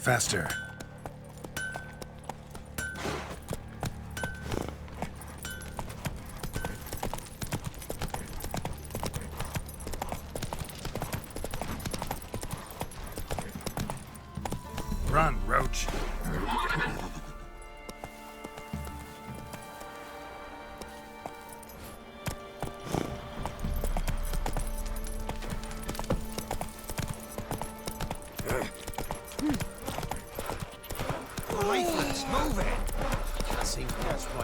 Faster. Run, Roach.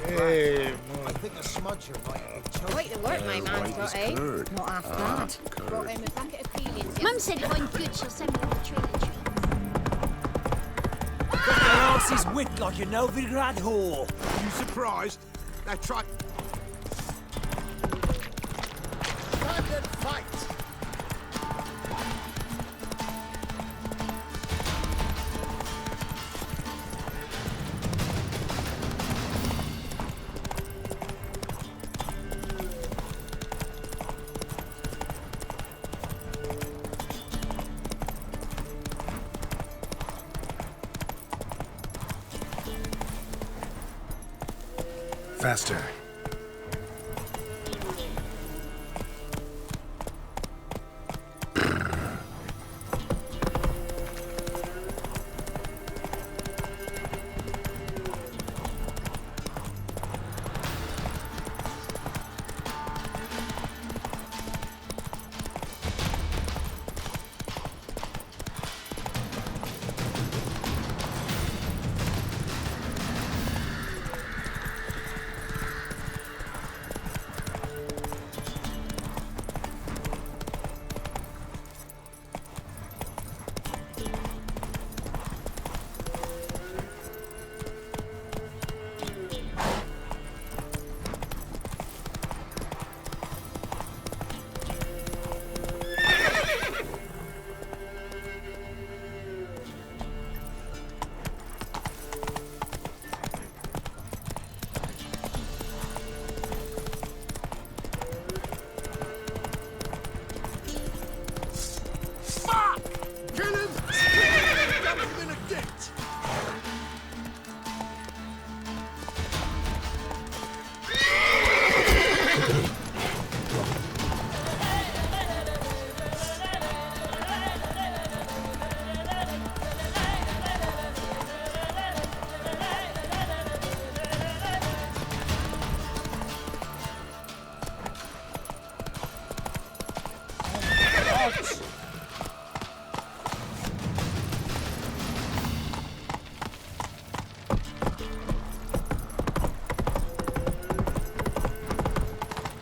Hey, I think a smudger might have been Quite the work my man's got, eh? curd. Not half bad. Brought him a bucket of peelings. Mum said if I'm good, she'll send me on the trailer treats. Got their asses whipped like a Novigrad whore. You surprised? They tried. Time to fight! Faster.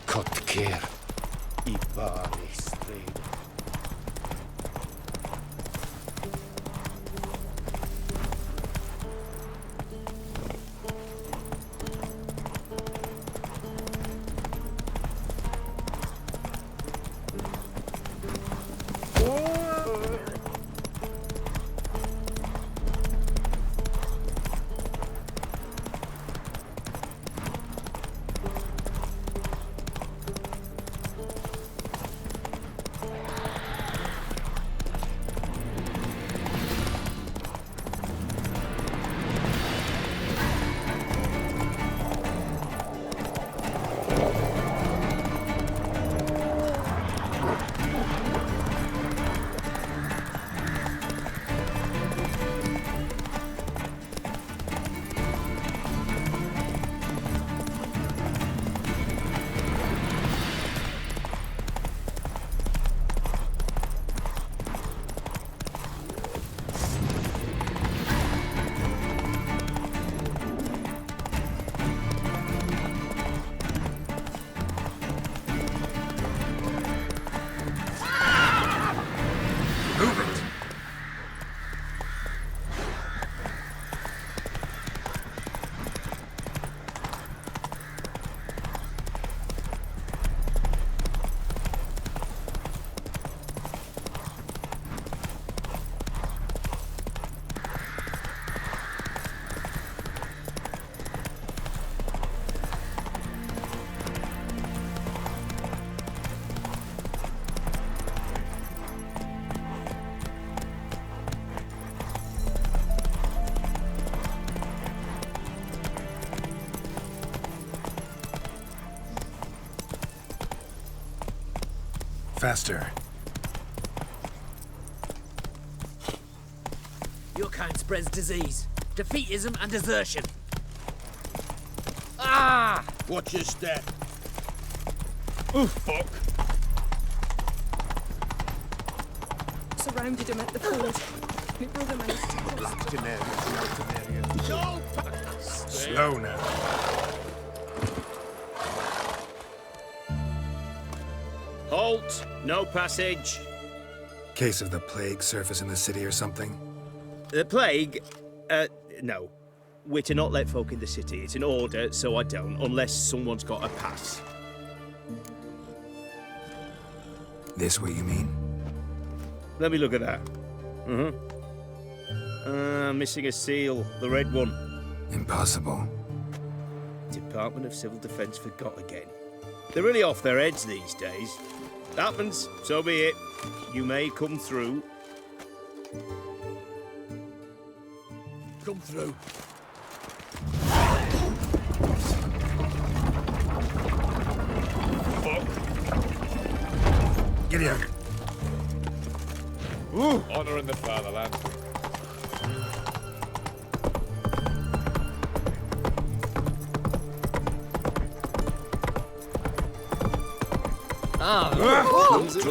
Kotker. I bari strid. Faster. Your kind spreads disease, defeatism, and desertion. Watch your step. Oh, fuck. Surrounded him at the ford. My brother managed to cross. Slow now. Halt! No passage. Case of the plague surface in the city or something? The plague? No. We're to not let folk in the city. It's an order, so I don't, unless someone's got a pass. This what you mean? Let me look at that. Missing a seal, the red one. Impossible. Department of Civil Defence forgot again. They're really off their heads these days. Happens, so be it. You may come through. Come through. Get here. Honor in the fatherland. Clumsy. The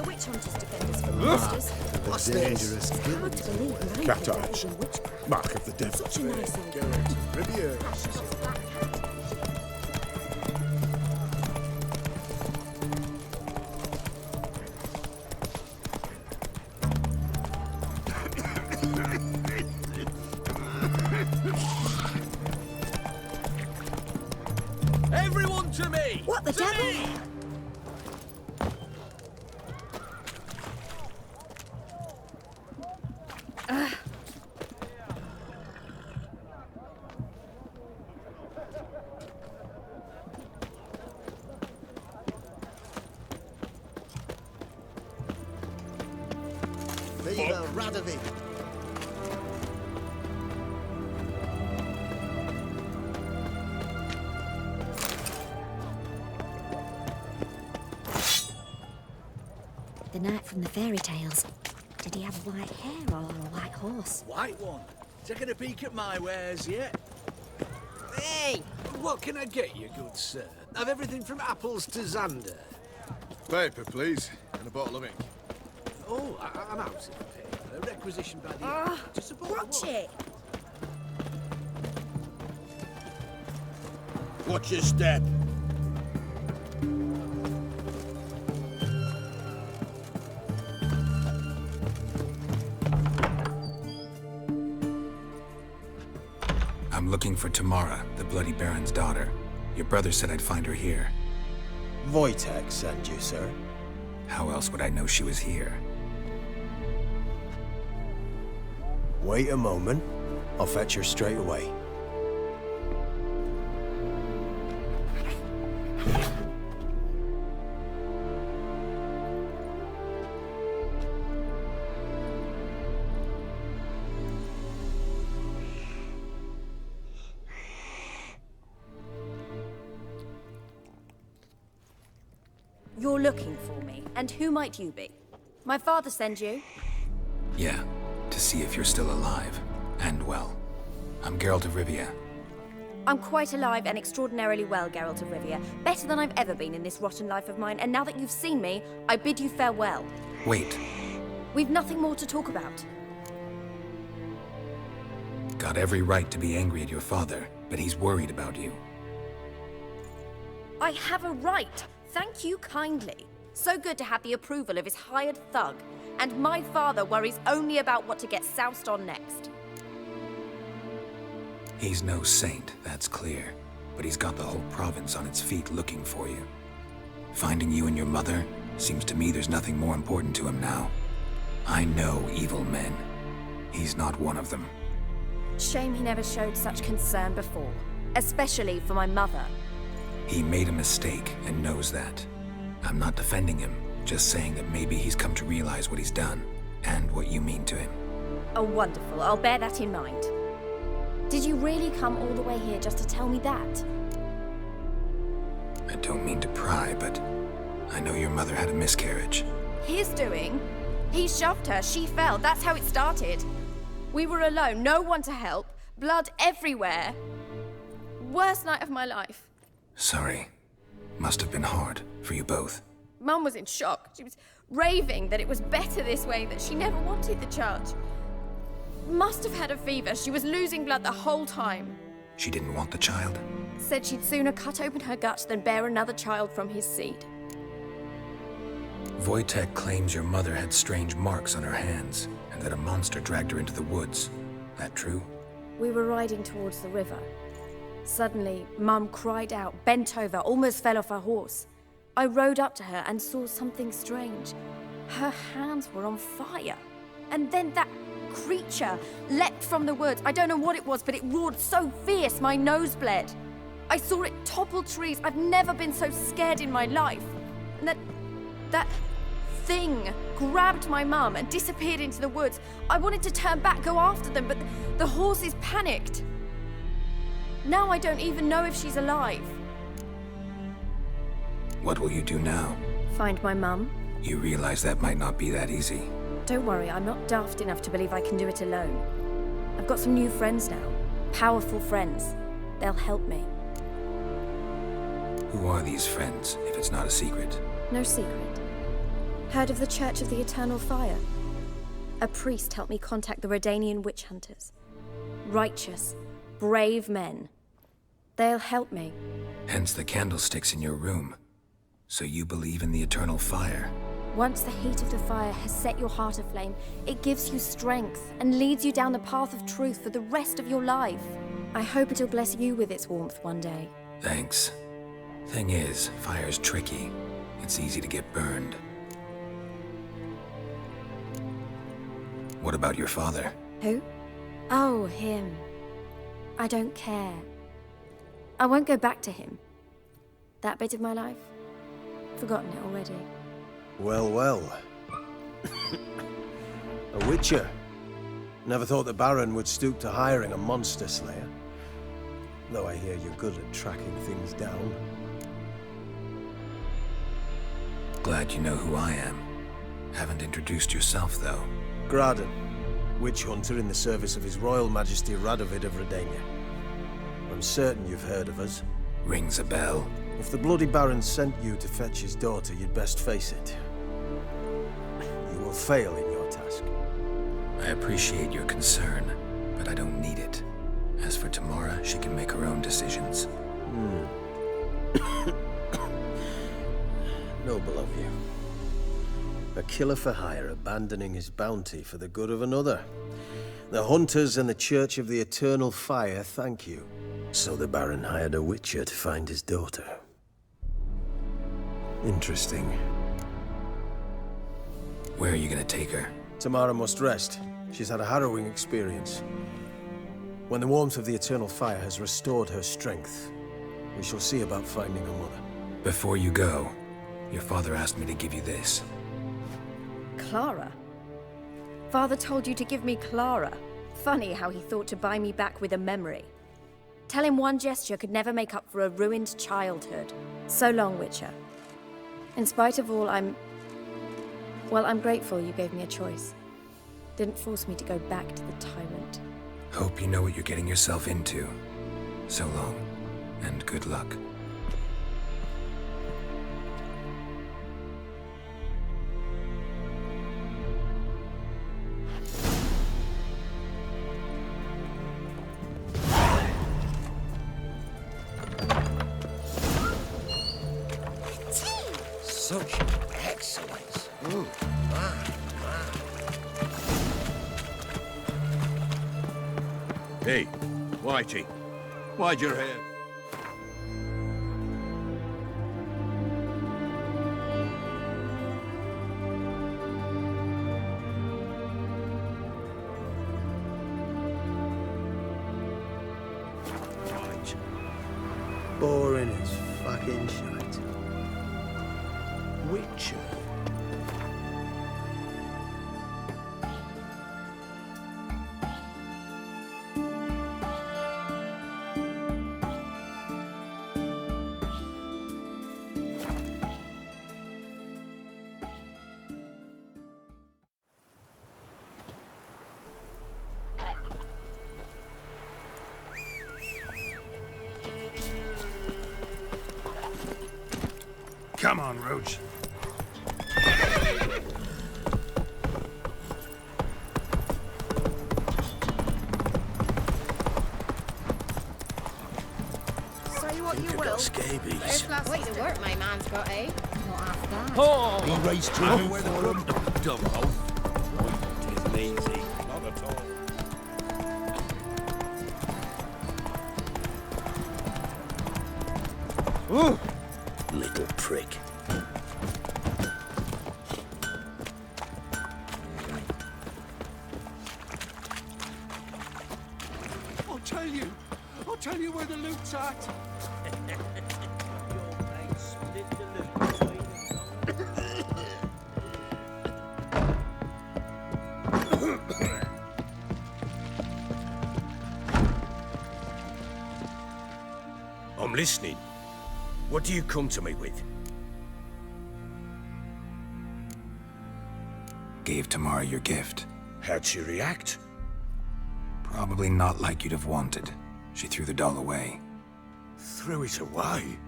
witch hunters defend us from monsters. What's this? Hard to believe. Nine Cat people eyes. in witchcraft. Mark of the devil. Such a nice idea. Riviera. Everyone to me! What the devil? Viva Radovid. The knight from the fairy tales. Did he have white hair or a white horse? White one. Taking a peek at my wares yet? Hey! What can I get you, good sir? I've everything from apples to Xander. Paper, please, and a bottle of ink. Oh, I'm out of paper. Requisition by the... to support the Watch war. it. Watch your step. I'm looking for Tamara, the Bloody Baron's daughter. Your brother said I'd find her here. Wojtek sent you, sir. How else would I know she was here? Wait a moment. I'll fetch her straight away. You're looking for me, and who might you be? My father sent you? Yeah, to see if you're still alive. And well. I'm Geralt of Rivia. I'm quite alive and extraordinarily well, Geralt of Rivia. Better than I've ever been in this rotten life of mine, and now that you've seen me, I bid you farewell. Wait. We've nothing more to talk about. Got every right to be angry at your father, but he's worried about you. I have a right. Thank you kindly. So good to have the approval of his hired thug. And my father worries only about what to get soused on next. He's no saint, that's clear. But he's got the whole province on its feet looking for you. Finding you and your mother, seems to me there's nothing more important to him now. I know evil men. He's not one of them. Shame he never showed such concern before. Especially for my mother. He made a mistake and knows that. I'm not defending him, just saying that maybe he's come to realize what he's done and what you mean to him. Oh, wonderful. I'll bear that in mind. Did you really come all the way here just to tell me that? I don't mean to pry, but I know your mother had a miscarriage. His doing? He shoved her, she fell, that's how it started. We were alone, no one to help, blood everywhere. Worst night of my life. Sorry. Must have been hard for you both. Mum was in shock. She was raving that it was better this way, that she never wanted the charge. Must have had a fever. She was losing blood the whole time. She didn't want the child? Said she'd sooner cut open her gut than bear another child from his seed. Wojtek claims your mother had strange marks on her hands, and that a monster dragged her into the woods. That true? We were riding towards the river. Suddenly, Mum cried out, bent over, almost fell off her horse. I rode up to her and saw something strange. Her hands were on fire. And then that creature leapt from the woods. I don't know what it was, but it roared so fierce my nose bled. I saw it topple trees. I've never been so scared in my life. And that thing grabbed my mum and disappeared into the woods. I wanted to turn back, go after them, but the horses panicked. Now I don't even know if she's alive. What will you do now? Find my mum. You realize that might not be that easy. Don't worry, I'm not daft enough to believe I can do it alone. I've got some new friends now. Powerful friends. They'll help me. Who are these friends, if it's not a secret? No secret. Heard of the Church of the Eternal Fire? A priest helped me contact the Redanian witch hunters. Righteous, brave men. They'll help me. Hence the candlesticks in your room. So you believe in the eternal fire? Once the heat of the fire has set your heart aflame, it gives you strength and leads you down the path of truth for the rest of your life. I hope it'll bless you with its warmth one day. Thanks. Thing is, fire's tricky. It's easy to get burned. What about your father? Who? Oh, him. I don't care. I won't go back to him. That bit of my life? Forgotten it already. Well, well. A witcher. Never thought the Baron would stoop to hiring a monster slayer. Though I hear you're good at tracking things down. Glad you know who I am. Haven't introduced yourself, though. Graden, witch hunter in the service of His Royal Majesty Radovid of Redania. I'm certain you've heard of us. Rings a bell. If the bloody Baron sent you to fetch his daughter, you'd best face it. You will fail in your task. I appreciate your concern, but I don't need it. As for Tamara, she can make her own decisions. Noble of you. A killer for hire abandoning his bounty for the good of another. The hunters and the Church of the Eternal Fire thank you. So the Baron hired a witcher to find his daughter. Interesting. Where are you gonna take her? Tamara must rest. She's had a harrowing experience. When the warmth of the Eternal Fire has restored her strength, we shall see about finding her mother. Before you go, your father asked me to give you this. Clara? Father told you to give me Clara. Funny how he thought to buy me back with a memory. Tell him one gesture could never make up for a ruined childhood. So long, Witcher. In spite of all, I'm grateful you gave me a choice. Didn't force me to go back to the tyrant. Hope you know what you're getting yourself into. So long, and good luck. Such excellence. Hey, Whitey. Why'd your hair? Boring as fucking shite. Witcher. Come on, Roach. Say what you will. Scabies. First class way to work my man's got, eh? Not half bad. Oh! He raised trouble where the crumb. Dumb hoe. It isn't easy. Not at all. Little prick. I'll tell you where the loot's at. I'm listening. What do you come to me with? Gave Tamara your gift. How'd she react? Probably not like you'd have wanted. She threw the doll away. Threw it away?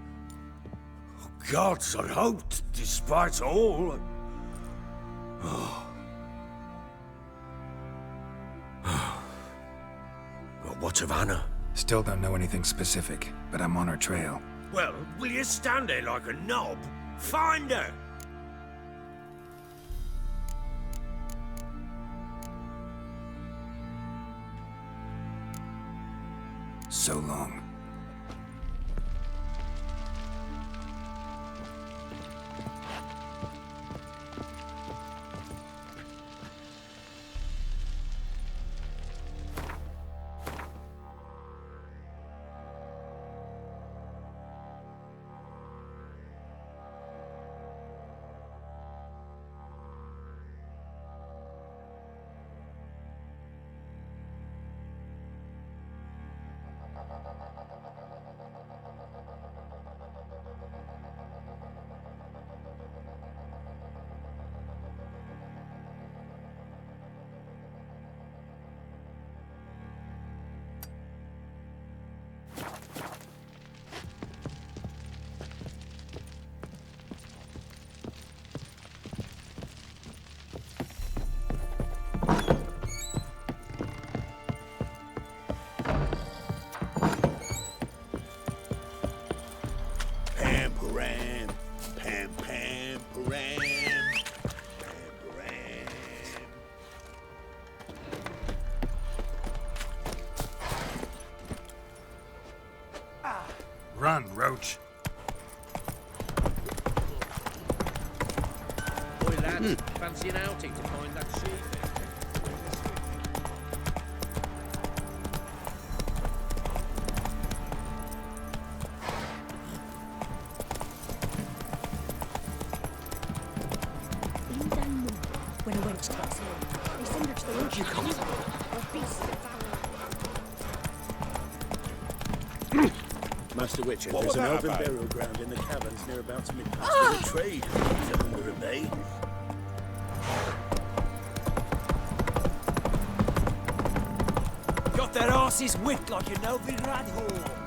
Oh, gods, I hoped, despite all. Oh. Well, what of Anna? Still don't know anything specific, but I'm on her trail. Well, will you stand there like a knob? Find her! So long. Run, Roach. Boy, lads, fancy an outing to find that sheep? When a wench takes home, they send her to the road. You come. A beast Master Witcher, What there's was an that elven about? burial ground in the caverns near about to mid-pass for the trade. If you're under a bay. Got their asses whipped like an elven rat whore.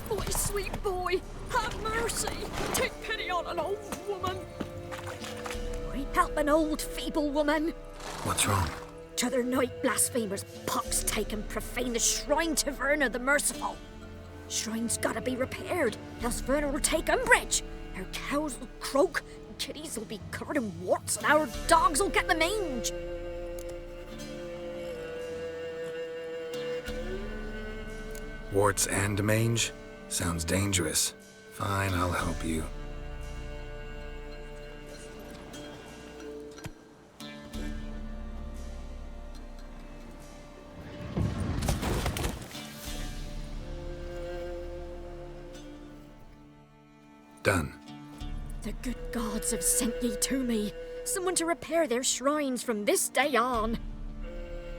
Boy, sweet boy, have mercy. Take pity on an old woman. boy. Help an old, feeble woman. What's wrong? T'other night, blasphemers, pox take and profane the shrine to Verna the Merciful. Shrine's gotta be repaired, else Verna will take umbrage. Her cows will croak, kitties will be covered in warts, and our dogs will get the mange. Warts and mange? Sounds dangerous. Fine, I'll help you. Done. The good gods have sent ye to me. Someone to repair their shrines from this day on.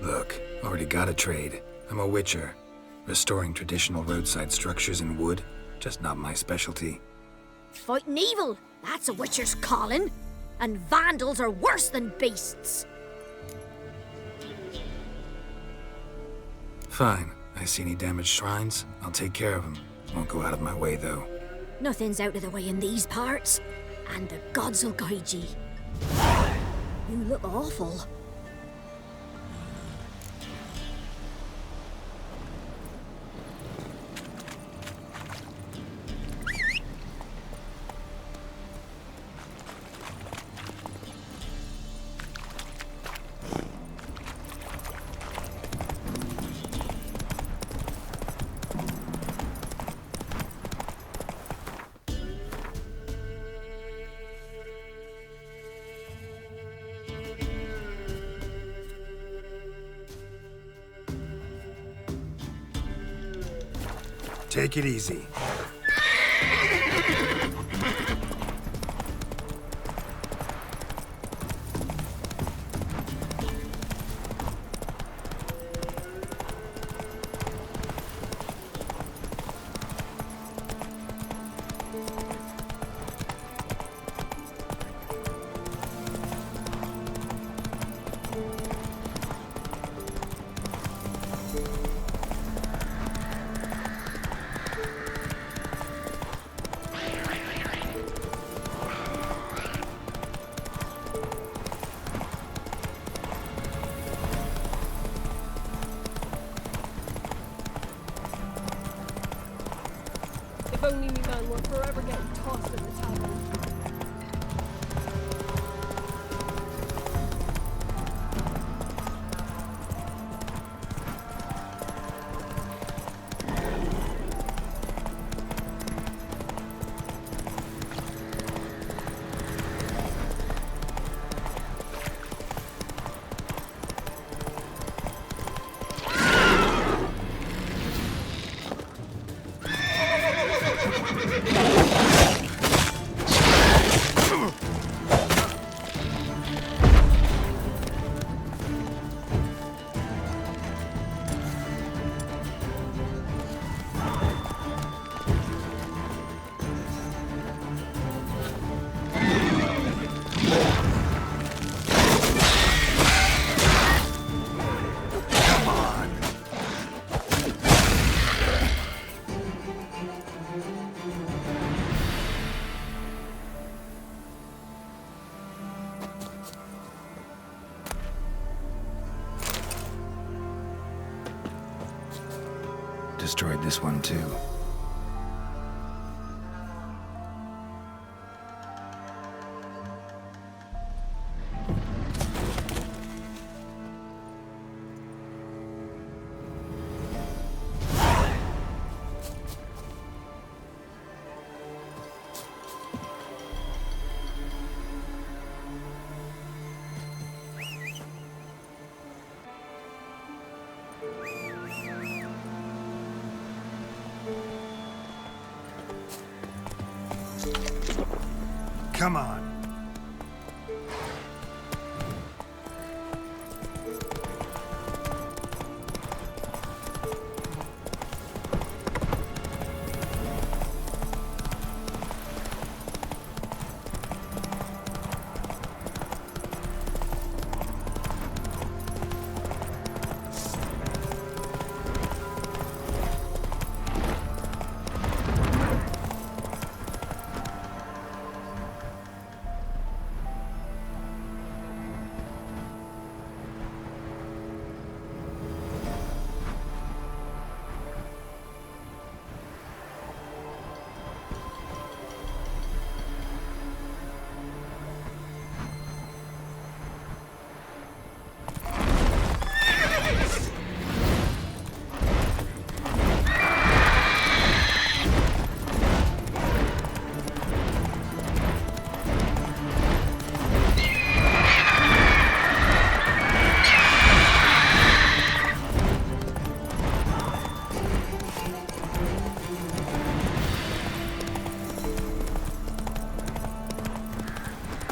Look, already got a trade. I'm a witcher. Restoring traditional roadside structures in wood, just not my specialty. Fighting evil, that's a witcher's calling. And vandals are worse than beasts. Fine. I see any damaged shrines, I'll take care of them. Won't go out of my way, though. Nothing's out of the way in these parts, and the gods will guide ye. You look awful. Take it easy. If only me man were forever getting tossed in the tavern. Destroyed this one too. Come on.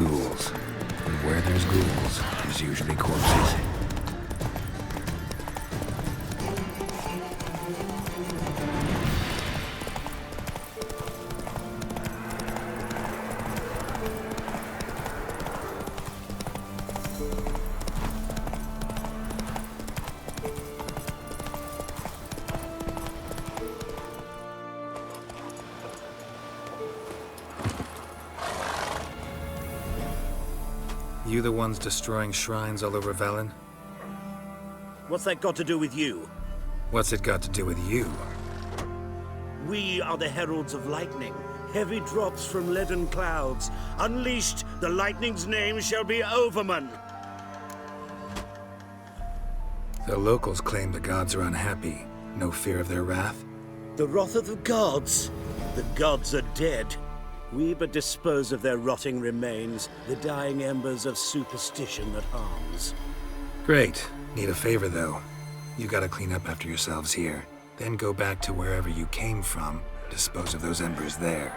Ghouls. And where there's ghouls, there's usually corpses. you the ones destroying shrines all over Velen? What's that got to do with you? What's it got to do with you? We are the heralds of lightning. Heavy drops from leaden clouds. Unleashed, the lightning's name shall be Overman. The locals claim the gods are unhappy. No fear of their wrath? The wrath of the gods? The gods are dead. We but dispose of their rotting remains, the dying embers of superstition that harms. Great. Need a favor, though. You gotta clean up after yourselves here. Then go back to wherever you came from. Dispose of those embers there.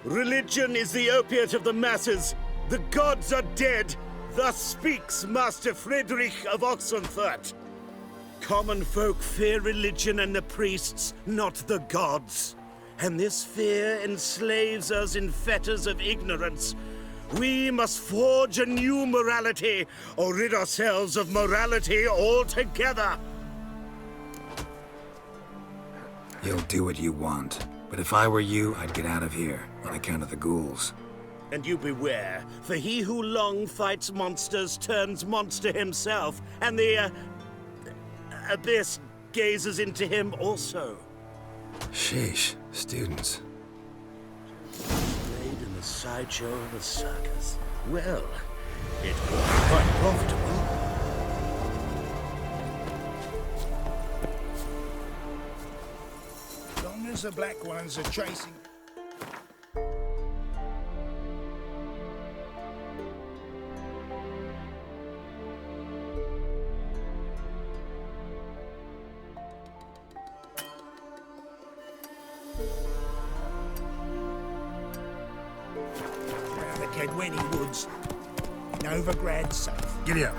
Religion is the opiate of the masses. The gods are dead. Thus speaks Master Friedrich of Oxenfurt. Common folk fear religion and the priests, not the gods. And this fear enslaves us in fetters of ignorance. We must forge a new morality, or rid ourselves of morality altogether. You'll do what you want. But if I were you, I'd get out of here, on account of the ghouls. And you beware, for he who long fights monsters turns monster himself, and the abyss gazes into him also. Sheesh, students. Played in the sideshow of a circus. Well, it was quite profitable. As long as the black ones are chasing... the Kedweni Woods. Novigrad safe. Giddy up.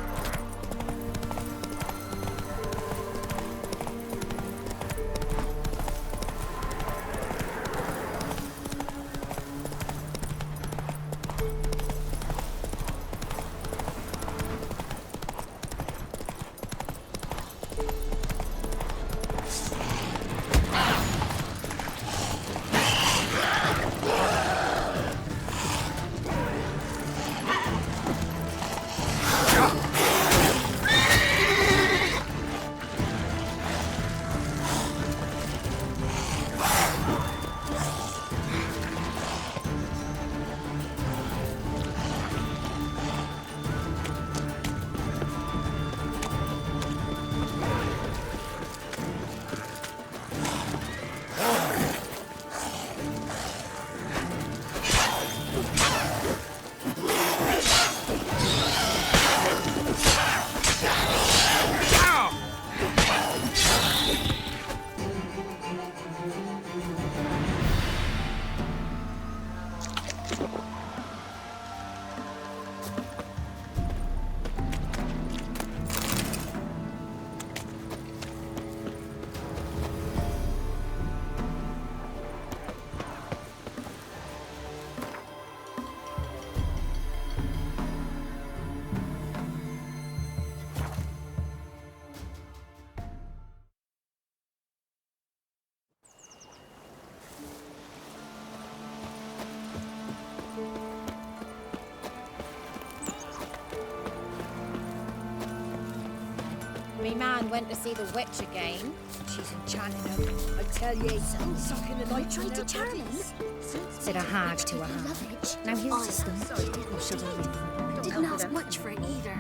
Me man went to see the witch again. She's enchanting him. I tell ye, sucking the light Tried to charm him. Said a hag to a hag. Now here's the stone. Didn't ask much for it either.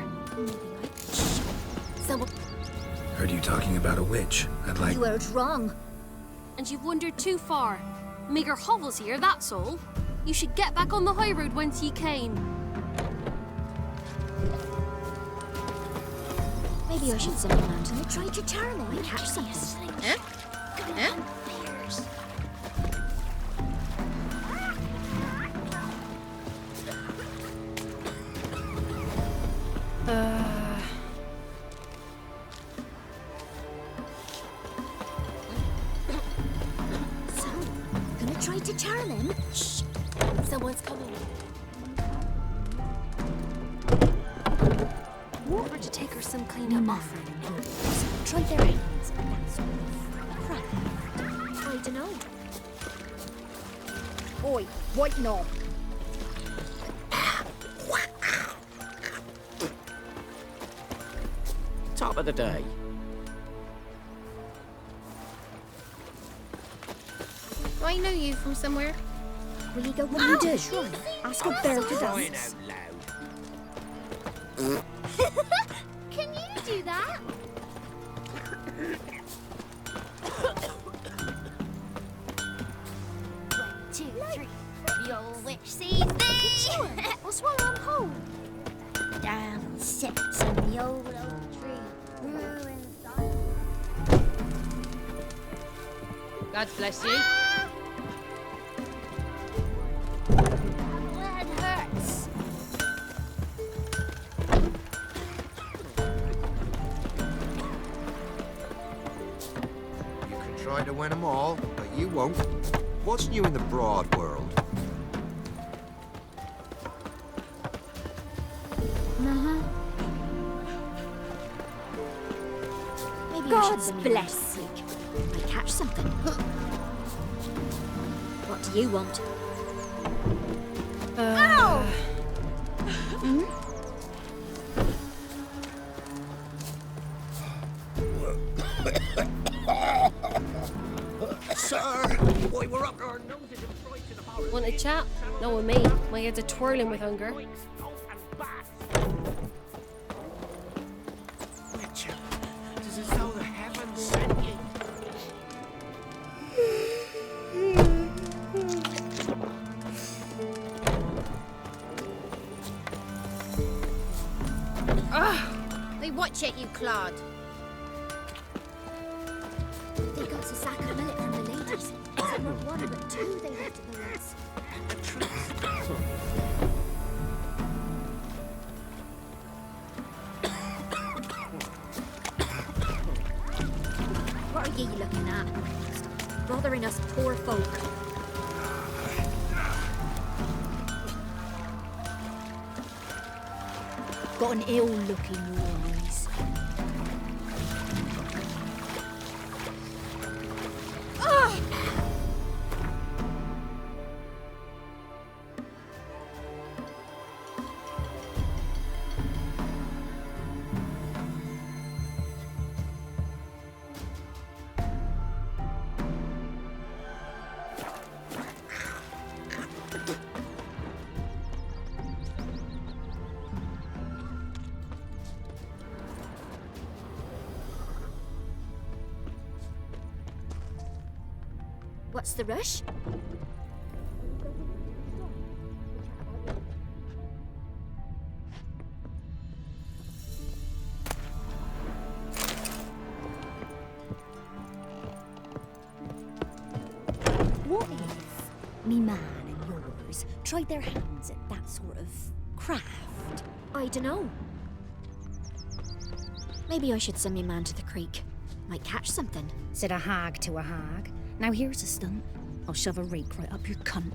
Someone, Heard you talking about a witch. I'd like... you heard wrong. And you've wandered too far. Meagre hovels here, that's all. You should get back on the high road whence ye came. Maybe I should send him out and try to charm him and catch something. Eh? Eh? Bears. So, gonna try to charm him? Shh. Someone's coming. Or to take her some clean-up offering. Try their hands. I dunno. Oi, white knob. Top of the day. Do I know you from somewhere? Will you go when you do? Ask a bear to Crying dance. out loud. Can you do that? One, two, three. Your witch sees thee. I'll swallow them whole. Down sits in the old oak tree. Ruined God bless you. That hurts. You can try to win them all, but you won't. What's new in the broad world? Maybe God's bless you. Might catch something. What do you want? Ow! Sir, boy, we're up to our noses in fright in the forest. Want a chat? No with me. My head's a twirling with hunger. Witcher, it is as though the heavens sent you. They watch it, you clod. They got a sack of millet from the ladies. It's not one, but two they left in the woods. What are ye looking at? Stop bothering us poor folk. Got an ill look in your eyes. What's the rush? What if me man and yours tried their hands at that sort of craft? I dunno. Maybe I should send me man to the creek. Might catch something. Said a hag to a hag. Now here's a stunt. I'll shove a rake right up your cunt.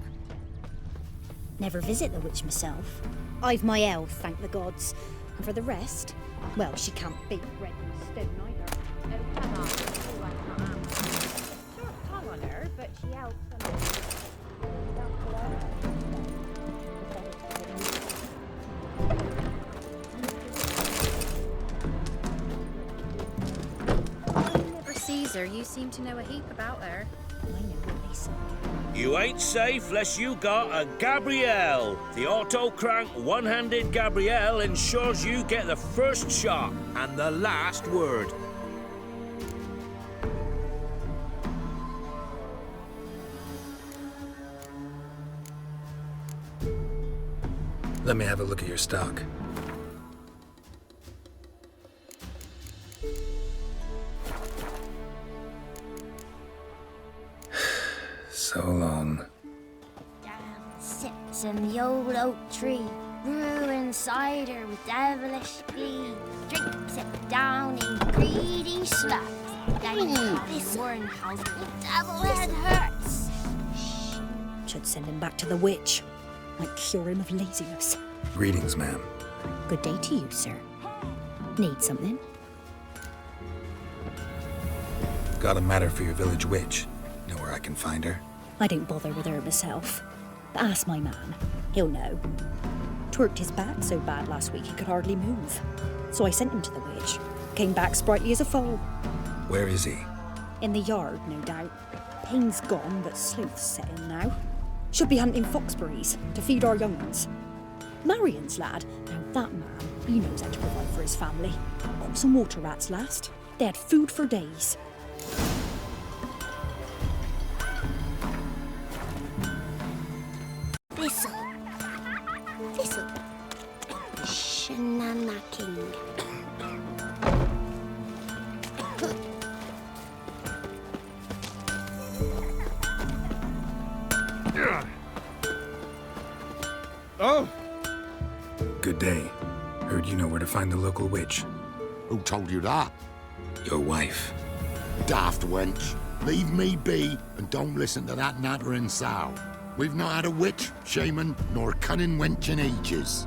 Never visit the witch myself. I've my health, thank the gods. And for the rest, well, she can't beat red stone either. Oh, come on. All right, come on. Short tongue on her, but she helps. Never sees her. You seem to know a heap about her. I know what they say. You ain't safe less you got a Gabrielle. The auto-crank one-handed Gabrielle ensures you get the first shot and the last word. Let me have a look at your stock. So long. Down sits in the old oak tree, brewing cider with devilish glee. Drinks it down in greedy slugs. This one has the devil head hurts. Should send him back to the witch. Might cure him of laziness. Greetings, ma'am. Good day to you, sir. Need something? Got a matter for your village witch. Know where I can find her? I don't bother with her myself. But ask my man. He'll know. Twerked his back so bad last week he could hardly move. So I sent him to the witch. Came back sprightly as a foal. Where is he? In the yard, no doubt. Pain's gone, but sleuth's set in now. Should be hunting foxberries to feed our young ones. Marion's lad, now that man, he knows how to provide for his family. Got some water rats last. They had food for days. Thistle. Thistle. Shanana King. Oh! Good day. Heard you know where to find the local witch. Who told you that? Your wife. Daft wench. Leave me be and don't listen to that nattering sow. We've not had a witch, shaman, nor cunning wench in ages.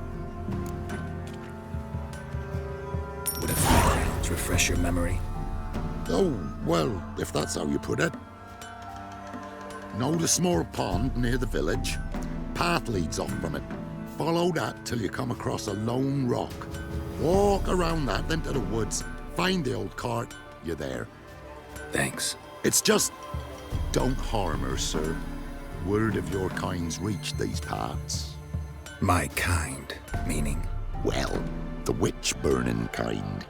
Would a few grounds refresh your memory? Oh, well, if that's how you put it. Know the small pond near the village? Path leads off from it. Follow that till you come across a lone rock. Walk around that, then to the woods. Find the old cart. You're there. Thanks. It's just... don't harm her, sir. Word of your kind's reached these parts. My kind, meaning? Well, the witch-burning kind.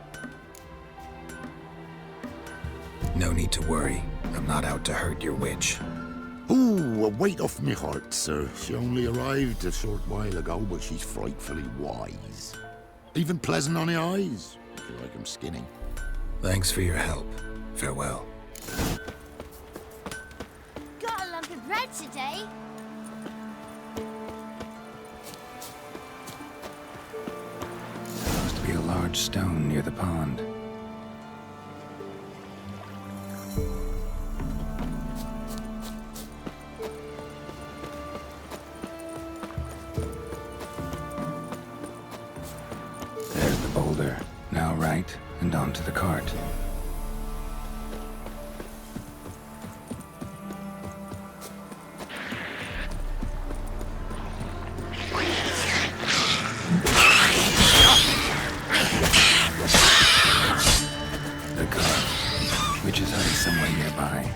No need to worry. I'm not out to hurt your witch. Ooh, a weight off me heart, sir. She only arrived a short while ago, but she's frightfully wise. Even pleasant on the eyes, if you like 'em skinny. Thanks for your help. Farewell. Got a lump of bread today. Supposed to be a large stone near the pond. There's the boulder. Now right, and onto the cart. The cart, which is hiding somewhere nearby.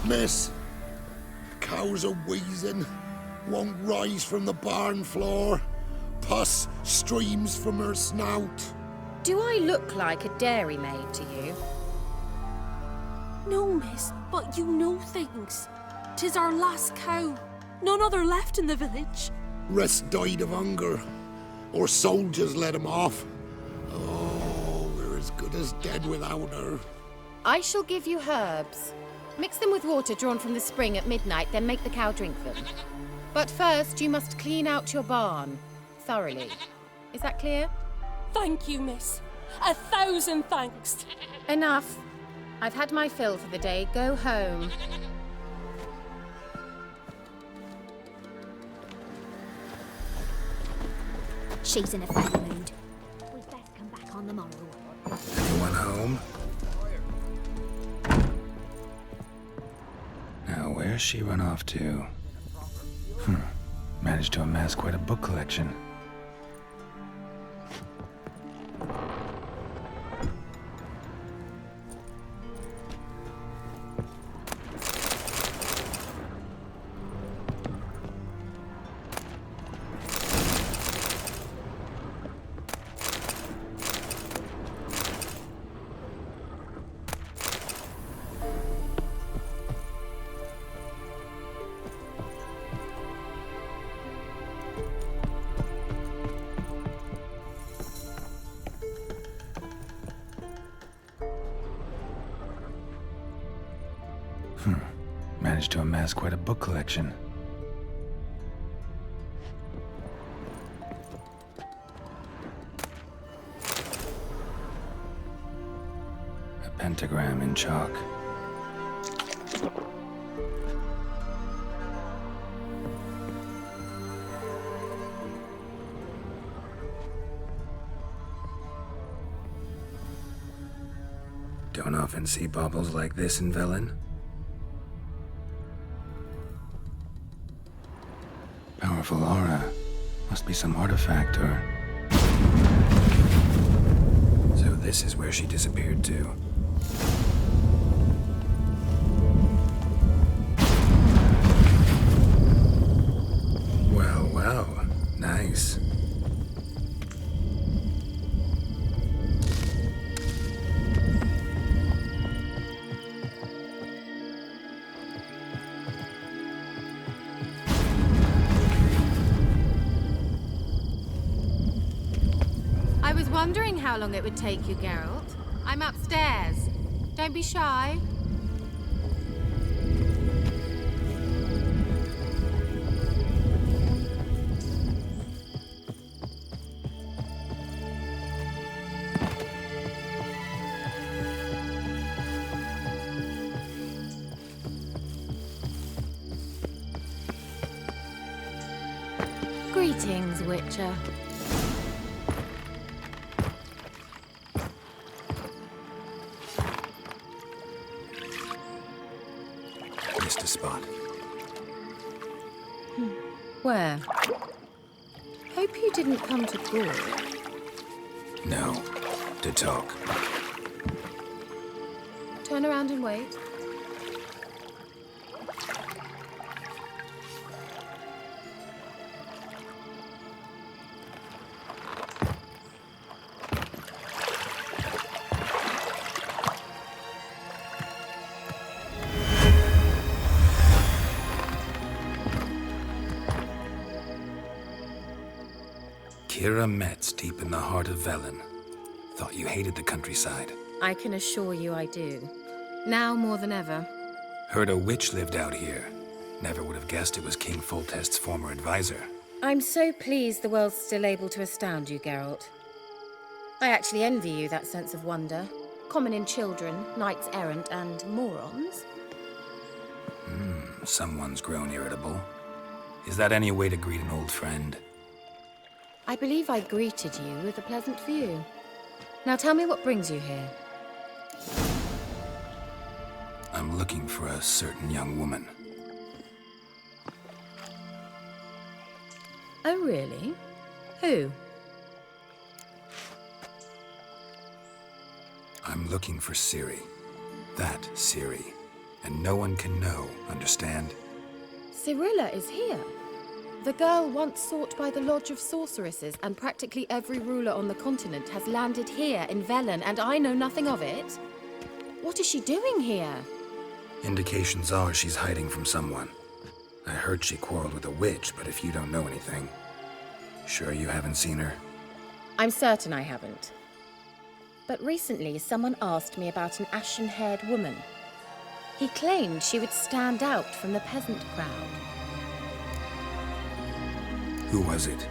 Miss, cows are wheezing, won't rise from the barn floor. Pus streams from her snout. Do I look like a dairymaid to you? No, miss, but you know things. 'Tis our last cow. None other left in the village. Rest died of hunger, or soldiers let him off. Oh, we're as good as dead without her. I shall give you herbs. Mix them with water drawn from the spring at midnight, then make the cow drink them. But first, you must clean out your barn thoroughly. Is that clear? Thank you, miss. 1,000 thanks. Enough. I've had my fill for the day. Go home. She's in a foul mood. We'd best come back on the morrow. Anyone home? Now, where's she run off to? Managed to amass quite a book collection. Managed to amass quite a book collection. A pentagram in chalk. Don't often see baubles like this in Velen. Powerful aura. Must be some artifact or... So this is where she disappeared to. Well, well. Nice. I was wondering how long it would take you, Geralt. I'm upstairs. Don't be shy. Greetings, Witcher. Missed a spot. Where? Hope you didn't come to Gaul. No. To talk. Turn around and wait. Kira Metz, deep in the heart of Velen. Thought you hated the countryside. I can assure you I do. Now more than ever. Heard a witch lived out here. Never would have guessed it was King Foltest's former advisor. I'm so pleased the world's still able to astound you, Geralt. I actually envy you that sense of wonder. Common in children, knights errant, and morons. Someone's grown irritable. Is that any way to greet an old friend? I believe I greeted you with a pleasant view. Now tell me what brings you here. I'm looking for a certain young woman. Oh, really? Who? I'm looking for Ciri. That Ciri. And no one can know, understand? Cirilla is here. The girl once sought by the Lodge of Sorceresses, and practically every ruler on the continent has landed here in Velen, and I know nothing of it. What is she doing here? Indications are she's hiding from someone. I heard she quarreled with a witch, but if you don't know anything... Sure you haven't seen her? I'm certain I haven't. But recently, someone asked me about an ashen-haired woman. He claimed she would stand out from the peasant crowd. Who was it?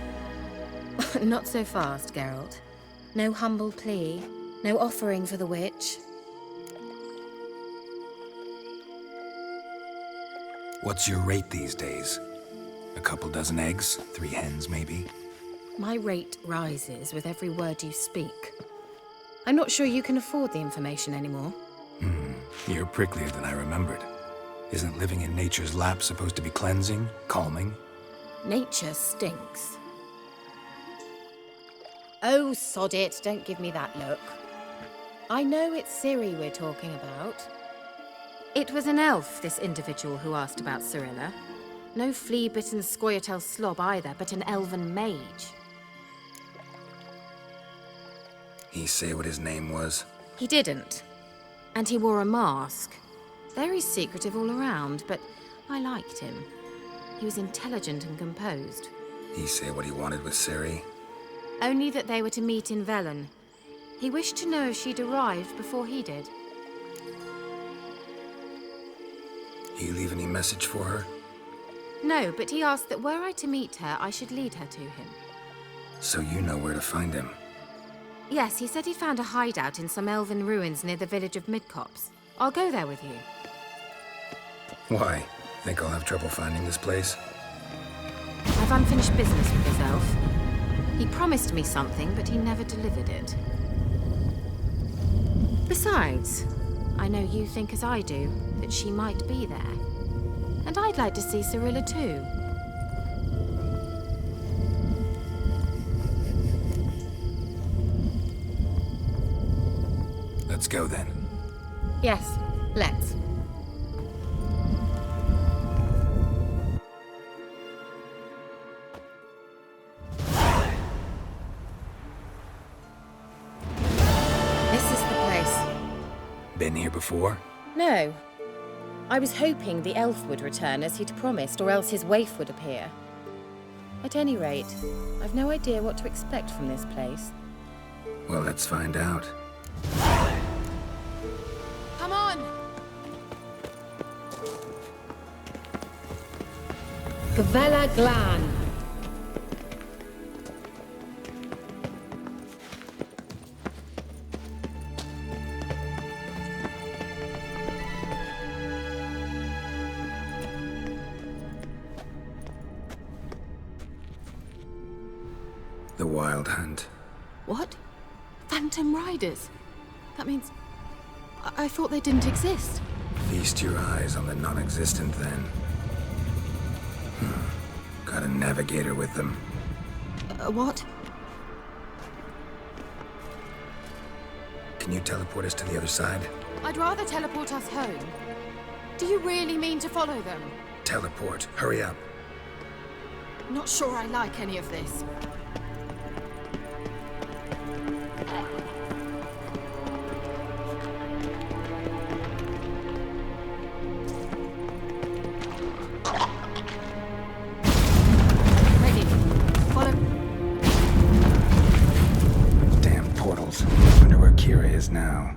Not so fast, Geralt. No humble plea, no offering for the witch. What's your rate these days? A couple dozen eggs? 3 hens, maybe? My rate rises with every word you speak. I'm not sure you can afford the information anymore. You're pricklier than I remembered. Isn't living in nature's lap supposed to be cleansing, calming? Nature stinks. Oh, sod it, don't give me that look. I know it's Ciri we're talking about. It was an elf, this individual who asked about Cirilla. No flea-bitten Scoia'tael slob either, but an elven mage. He say what his name was? He didn't. And he wore a mask. Very secretive all around, but I liked him. He was intelligent and composed. He say what he wanted with Ciri? Only that they were to meet in Velen. He wished to know if she'd arrived before he did. He leave any message for her? No, but he asked that were I to meet her, I should lead her to him. So you know where to find him? Yes, he said he found a hideout in some elven ruins near the village of Midcopse. I'll go there with you. Why? Think I'll have trouble finding this place? I've unfinished business with this elf. He promised me something, but he never delivered it. Besides, I know you think as I do, that she might be there. And I'd like to see Cyrilla too. Let's go then. Yes, let's. This is the place. Been here before? No. I was hoping the elf would return as he'd promised, or else his waif would appear. At any rate, I've no idea what to expect from this place. Well, let's find out. Come on! Gavella Glan. The Wild Hunt. What? Phantom Riders? That means... I thought they didn't exist. Feast your eyes on the non-existent, then. Got a navigator with them. What? Can you teleport us to the other side? I'd rather teleport us home. Do you really mean to follow them? Teleport. Hurry up. Not sure I like any of this. Now.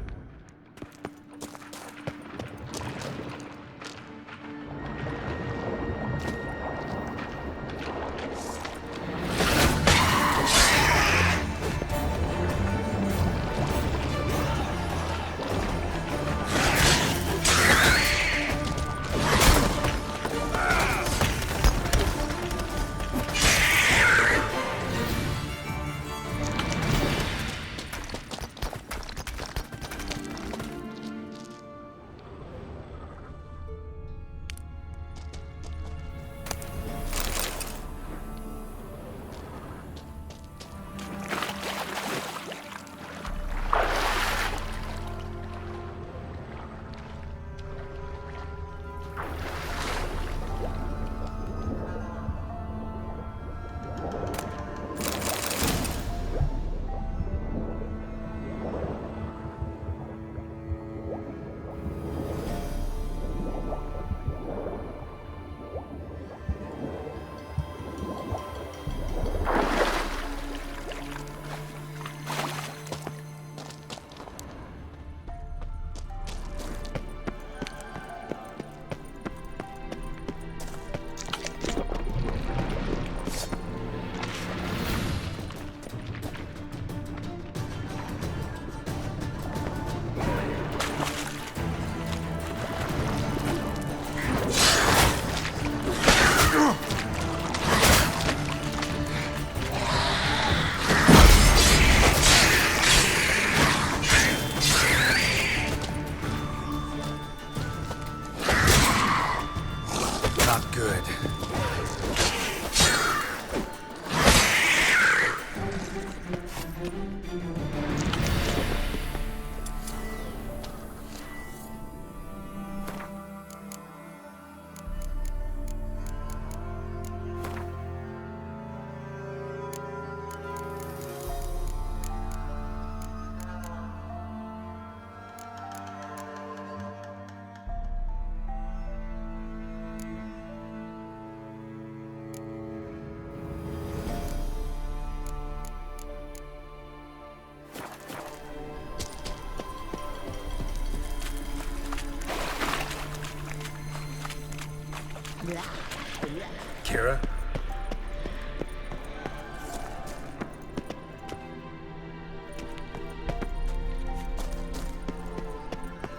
Kira?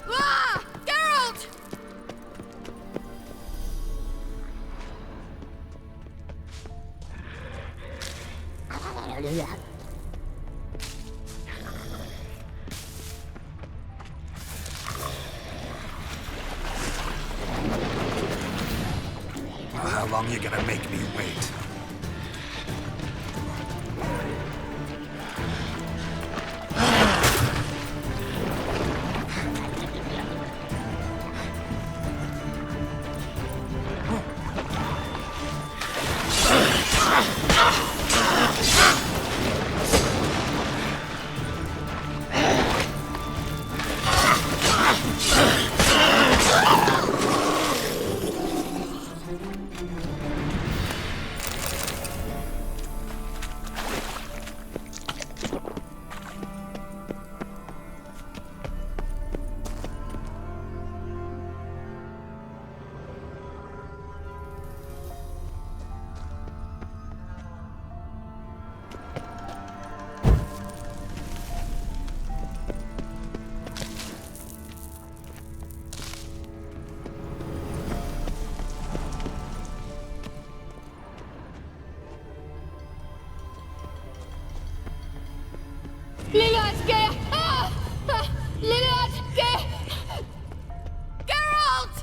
Ah! Geralt! long you gonna make me wait? Geralt!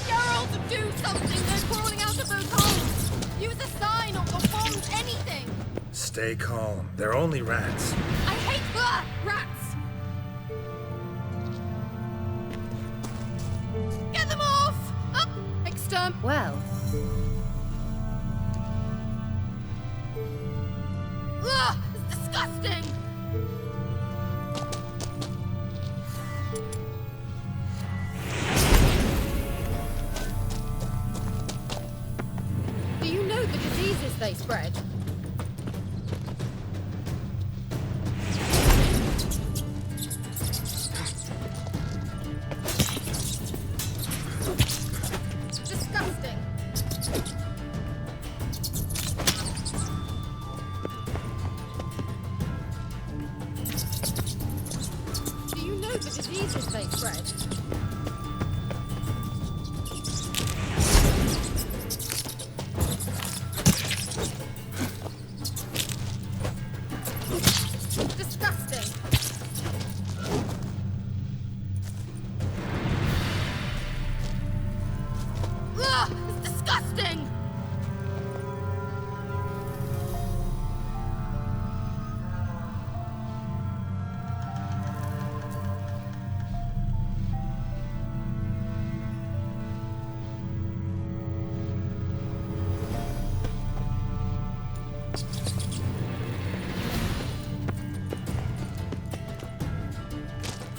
Geralt, do something! They're crawling out of those holes! Use a sign or perform anything! Stay calm. They're only rats. I hate rats! Get them off! Up! Exterm... Well, Ugh! It's disgusting! do you know the diseases they spread? Disgusting! Do you know the diseases they spread? Disgusting! Ugh! It's disgusting!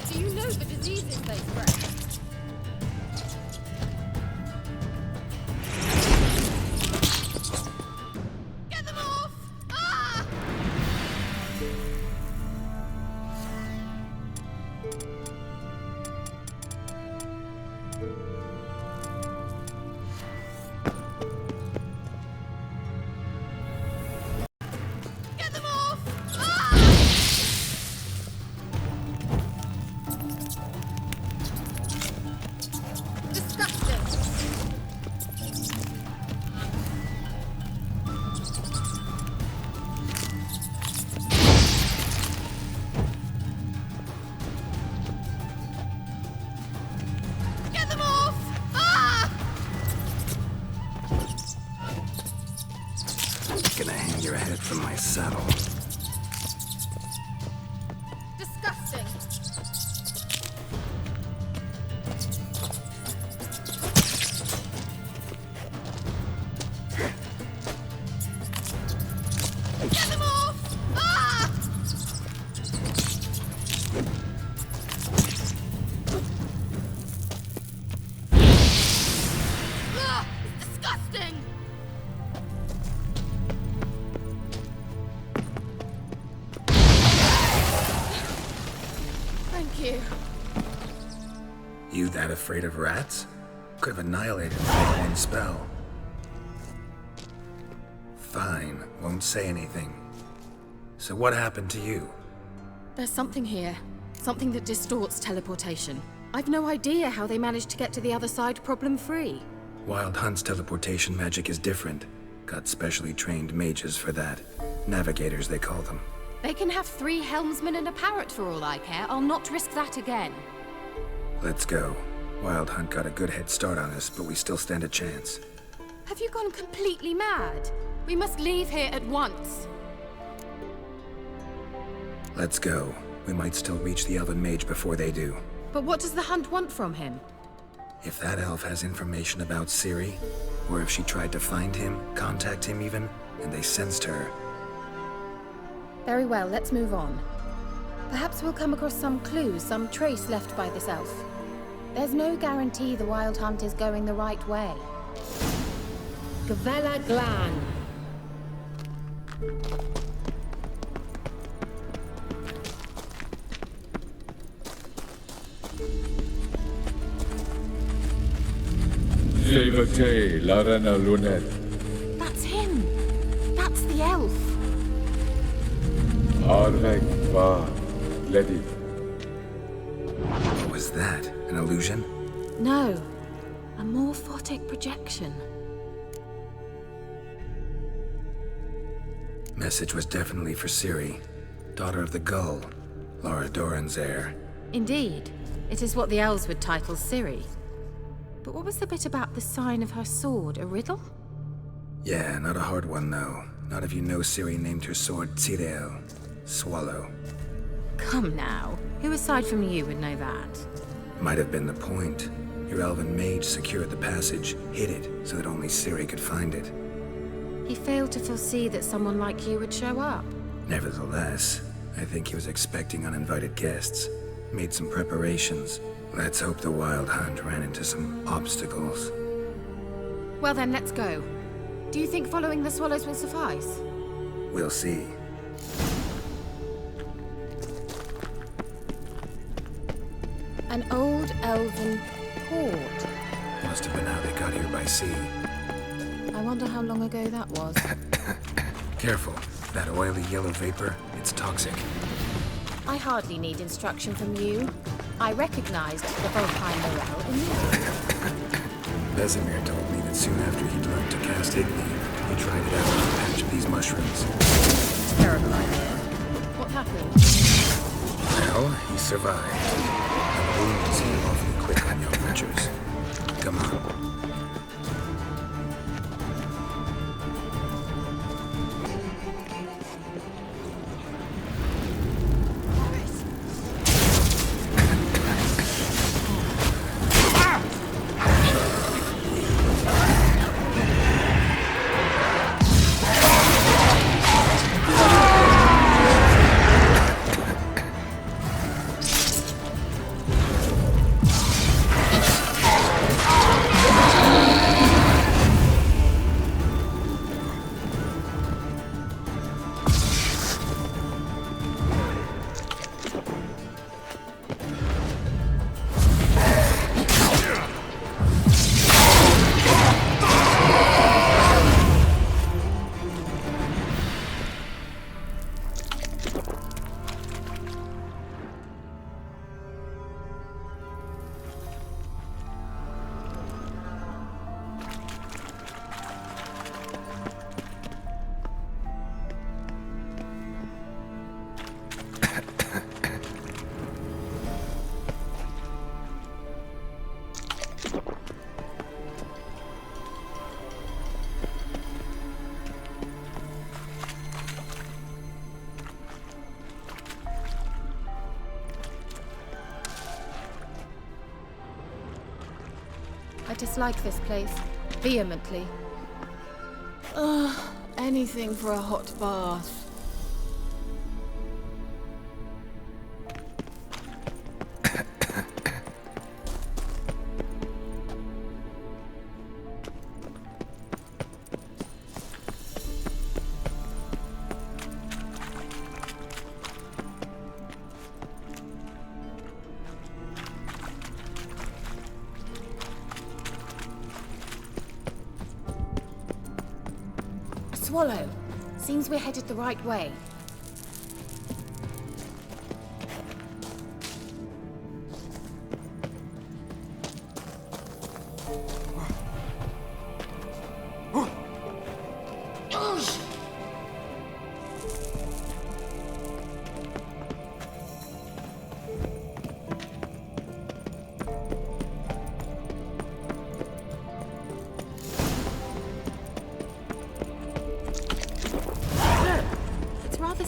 Do you know the diseases they spread? Get them off! Ah! Get them off! Ah! Disgusting! Get them off! Ah! Gonna hang your head from my saddle. Disgusting! Get them off! Ah! Ugh! It's disgusting! Thank you. You that afraid of rats? Could have annihilated them with one spell. Fine, won't say anything. So what happened to you? There's something here. Something that distorts teleportation. I've no idea how they managed to get to the other side problem-free. Wild Hunt's teleportation magic is different. Got specially trained mages for that. Navigators, they call them. They can have 3 helmsmen and a parrot for all I care. I'll not risk that again. Let's go. Wild Hunt got a good head start on us, but we still stand a chance. Have you gone completely mad? We must leave here at once. Let's go. We might still reach the Elven Mage before they do. But what does the Hunt want from him? If that elf has information about Ciri, or if she tried to find him, contact him even, and they sensed her. Very well, let's move on. Perhaps we'll come across some clues, some trace left by this elf. There's no guarantee the Wild Hunt is going the right way. Gavella Glan. Levate, Larena Lunet. That's him! That's the elf! Arvek va, Ledi. What was that? An illusion? No, a morphotic projection. Message was definitely for Ciri, daughter of the Gull, Lara Doran's heir. Indeed, it is what the elves would title Ciri. But what was the bit about the sign of her sword? A riddle? Yeah, not a hard one though. Not if you know Ciri named her sword Tirel, Swallow. Come now, who aside from you would know that? Might have been the point. Your elven mage secured the passage, hid it, so that only Ciri could find it. He failed to foresee that someone like you would show up. Nevertheless, I think he was expecting uninvited guests. Made some preparations. Let's hope the Wild Hunt ran into some obstacles. Well then, let's go. Do you think following the swallows will suffice? We'll see. An old elven port. Must have been how they got here by sea. I wonder how long ago that was. Careful. That oily yellow vapor, it's toxic. I hardly need instruction from you. I recognized the Volpine morel immediately. Vesemir told me that soon after he'd learned to cast Igni, he tried it out with a patch of these mushrooms. Terrible idea. What happened? Well, he survived. And wounds heal awfully quick on young ventures. Come on. I dislike this place. Vehemently. Ugh, anything for a hot bath. Swallow. Seems we're headed the right way.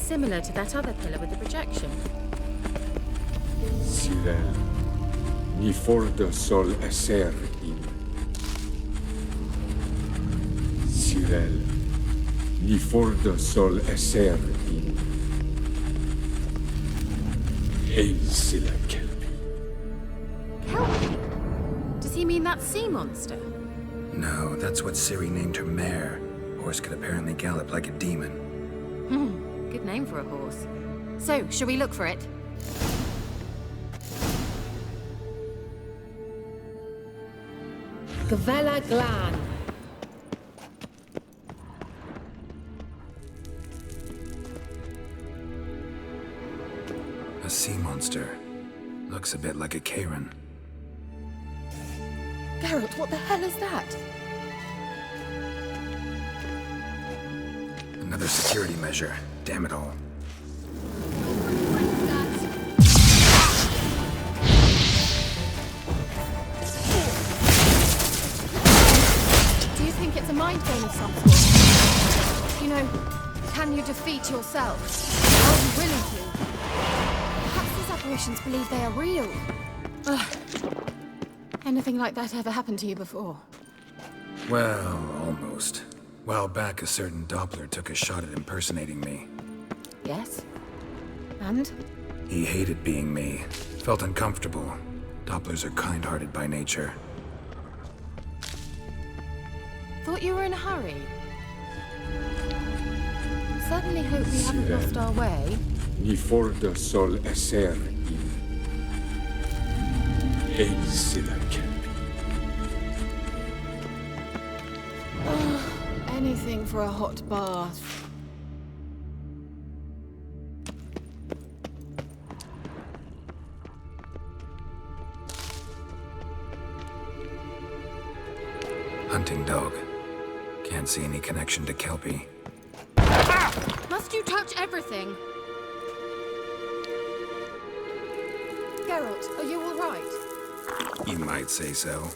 similar to that other pillar with the projection. Sirel, ni fordo sol esser in. Sirel, ni fordo sol esser in. Hail silla kelpi. Kelpie? Does he mean that sea monster? No, that's what Ciri named her mare. Horse could apparently gallop like a demon. Good name for a horse. So, shall we look for it? Gavella Glan. A sea monster. Looks a bit like a Karen. Geralt, what the hell is that? Another security measure. Damn it all. Do you think it's a mind game of some sort? You know, can you defeat yourself? Are you willing to? Perhaps these apparitions believe they are real. Ugh. Anything like that ever happened to you before? Well, almost. While back, a certain Doppler took a shot at impersonating me. Yes? And? He hated being me. Felt uncomfortable. Dopplers are kind-hearted by nature. Thought you were in a hurry. Certainly hope we haven't lost our way. Ni fordo sol esser in. Hail silla kelpi. Anything for a hot bath. Hunting dog. Can't see any connection to Kelpie. Must you touch everything? Geralt, are you all right? You might say so.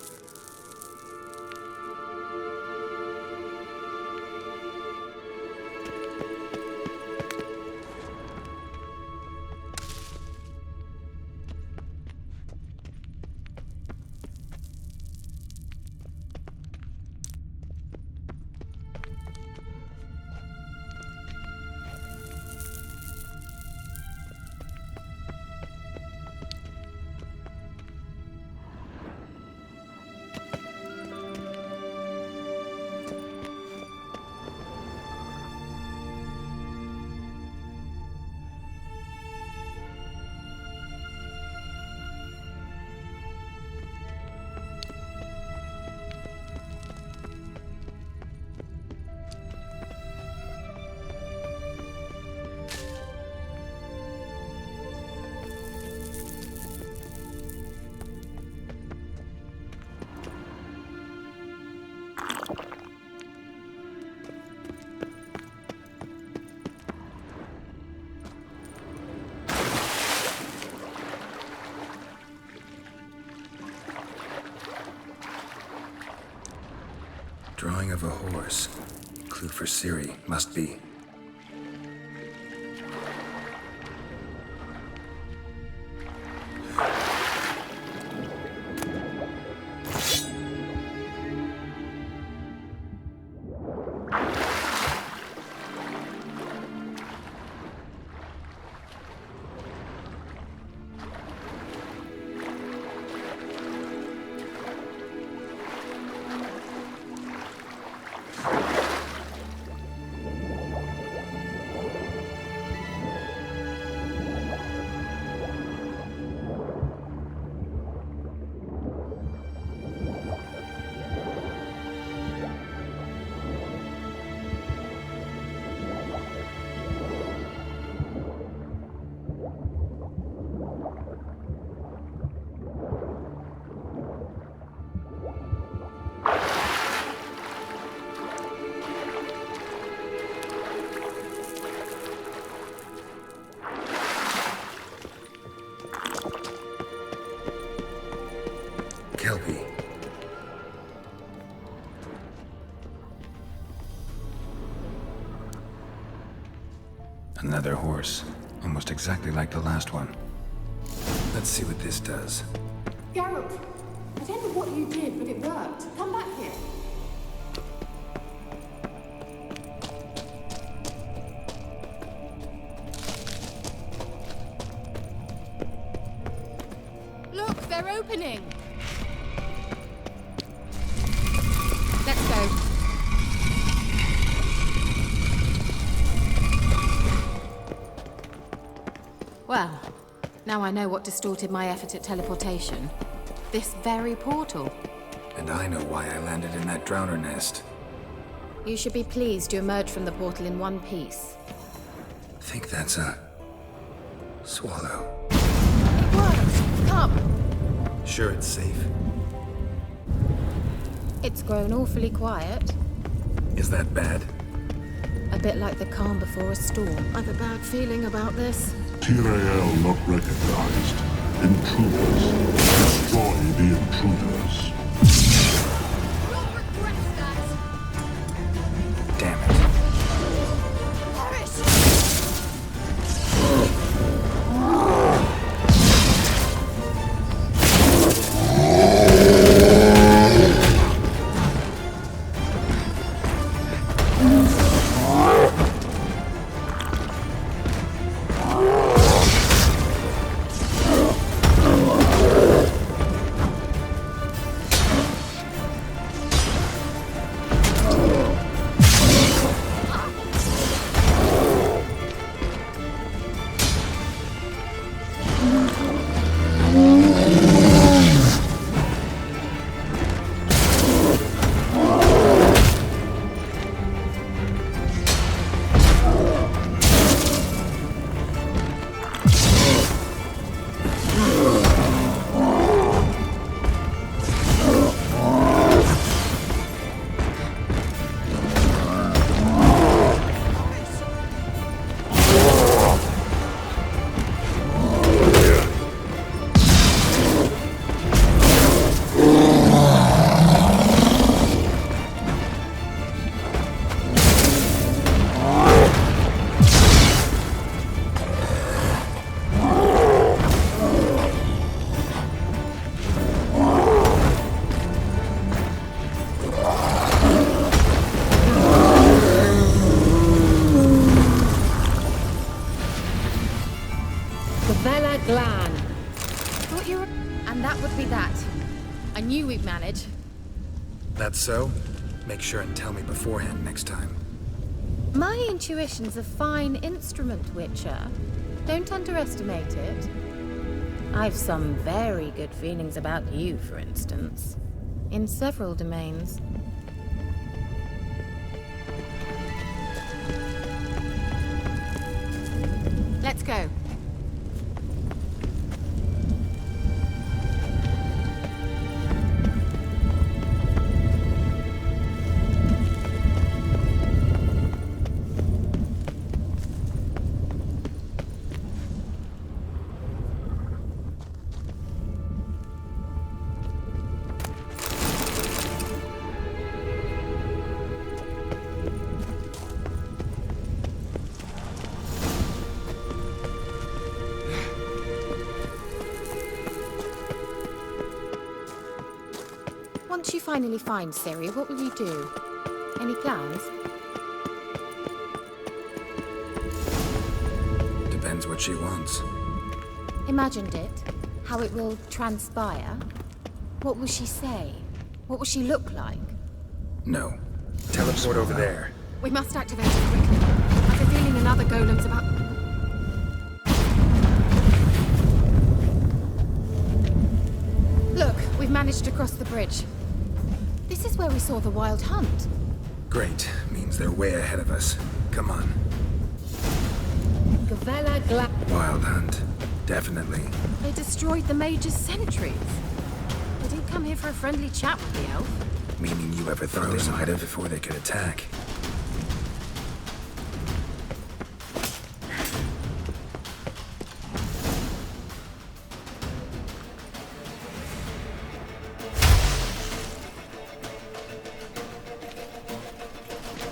Drawing of a horse. Clue for Ciri, must be. Another horse. Almost exactly like the last one. Let's see what this does. Geralt, I don't know what you did, but it worked. Come back here. Look, they're opening. Let's go. Well, now I know what distorted my effort at teleportation. This very portal. And I know why I landed in that drowner nest. You should be pleased you emerged from the portal in one piece. Think that's a... swallow. It worked! Come! Sure it's safe? It's grown awfully quiet. Is that bad? A bit like the calm before a storm. I've a bad feeling about this. Tyrael not recognized. Intruders. Destroy the intruders. Damn it. And that would be that. I knew we'd manage. That's so? Make sure and tell me beforehand next time. My intuition's a fine instrument, Witcher. Don't underestimate it. I've some very good feelings about you, for instance. In several domains. Let's go. Once you finally find Ciri, what will you do? Any plans? Depends what she wants. Imagined it. How it will transpire. What will she say? What will she look like? No. Teleport over there. We must activate it quickly. I have a feeling another golem's about... Look, we've managed to cross the bridge. This is where we saw the wild hunt. Great. Means they're way ahead of us. Come on. Wild hunt. Definitely. They destroyed the Mage's sentries. They didn't come here for a friendly chat with the elf. Meaning you ever thought they might have before they could attack.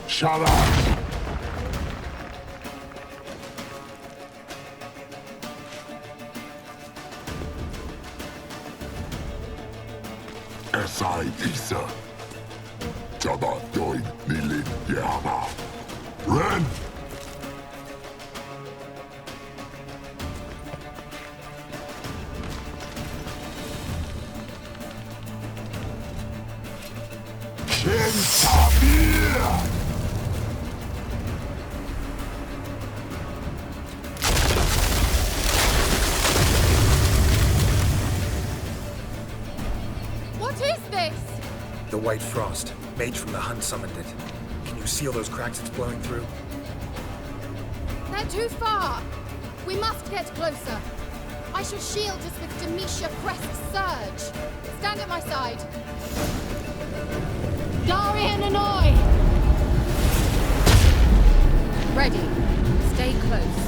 Shut up! Sai Isa. Jaba Doin Nilin Yama. Ren! Shentabir! What is this? The White Frost. Mage from the Hun summoned it. Can you see all those cracks it's blowing through? They're too far. We must get closer. I shall shield us with Demetia Crest's surge. Stand at my side. Darian Annoy! Ready. Stay close.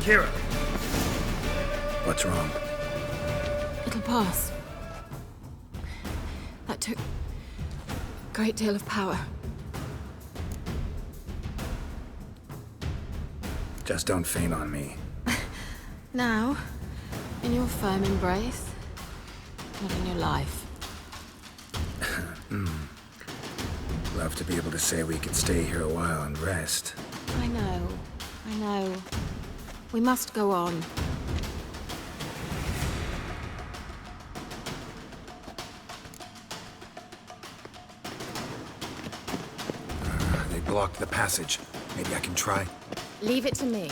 Kira! What's wrong? It'll pass. That took a great deal of power. Just don't faint on me. Now, in your firm embrace, not in your life. Love to be able to say we could stay here a while and rest. I know. We must go on. They blocked the passage. Maybe I can try. Leave it to me.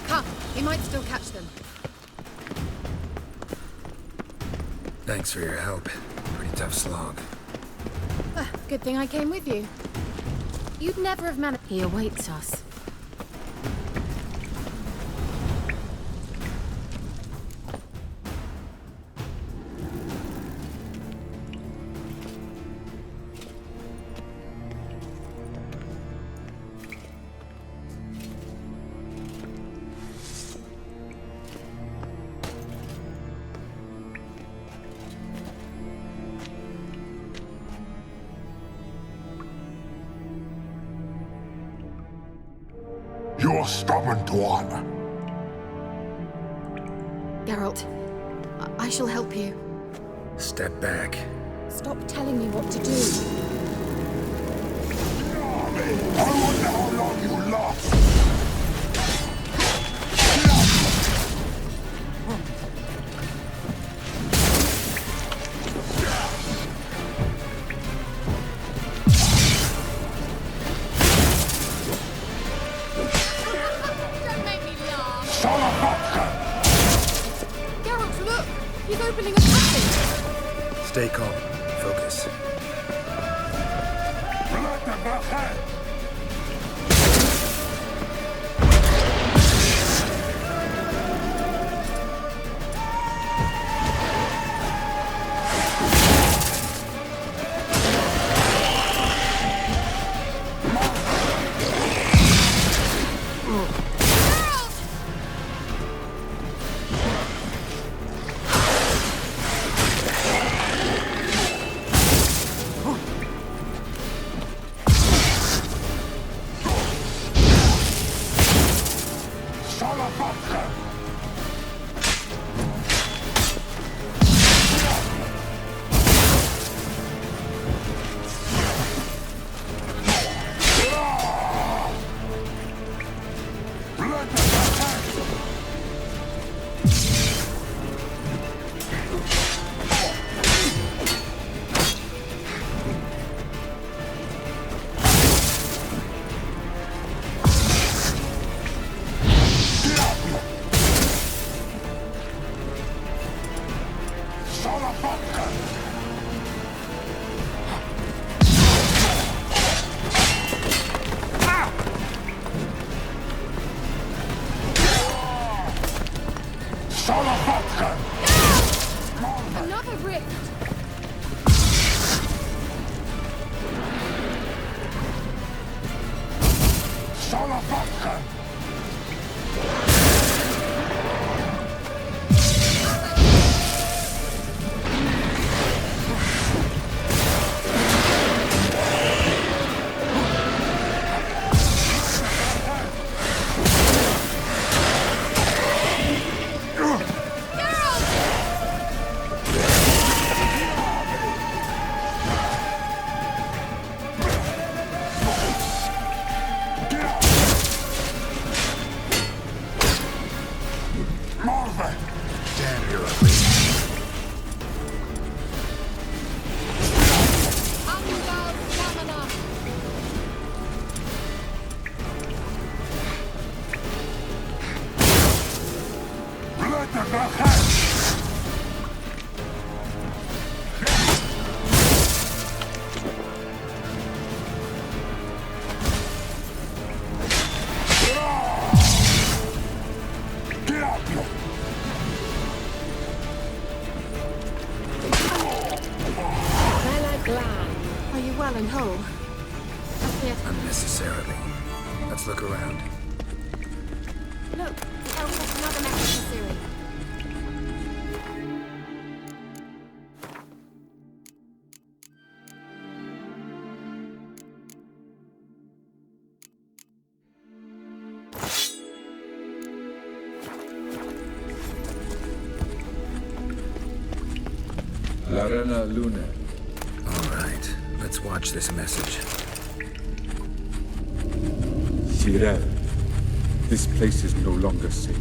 Come, we might still catch them. Thanks for your help. Pretty tough slog. Good thing I came with you. You'd never have managed. He awaits us. You're stubborn one. Geralt, I shall help you. Step back. Stop telling me what to do. I wonder how long you last. Don't make me laugh. Geralt, look! He's opening a passage! Stay calm. Focus. Another rift. Damn, you're ugly. Are you well and whole? Unnecessarily. Let's look around. Look, the elf left another message for Ciri. Larena Lune. All right, let's watch this message. Cyril, this place is no longer safe.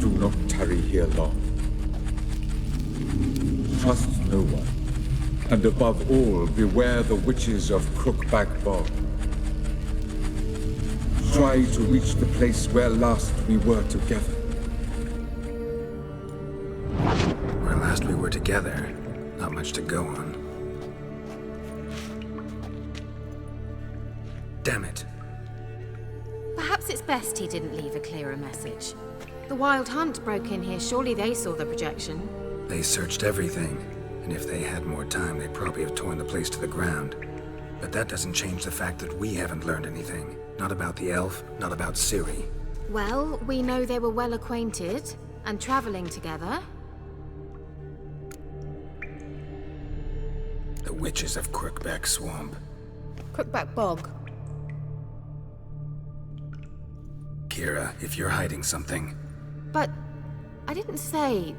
Do not tarry here long. Trust no one. And above all, beware the witches of Crookback Bog. Try to reach the place where last we were together. Where last we were together, not much to go on. Damn it. Perhaps it's best he didn't leave a clearer message. The Wild Hunt broke in here. Surely they saw the projection. They searched everything, and if they had more time, they'd probably have torn the place to the ground. But that doesn't change the fact that we haven't learned anything. Not about the elf, not about Ciri. Well, we know they were well acquainted and traveling together. The witches of Crookback Swamp. Crookback Bog. Kira, if you're hiding something... But I didn't say...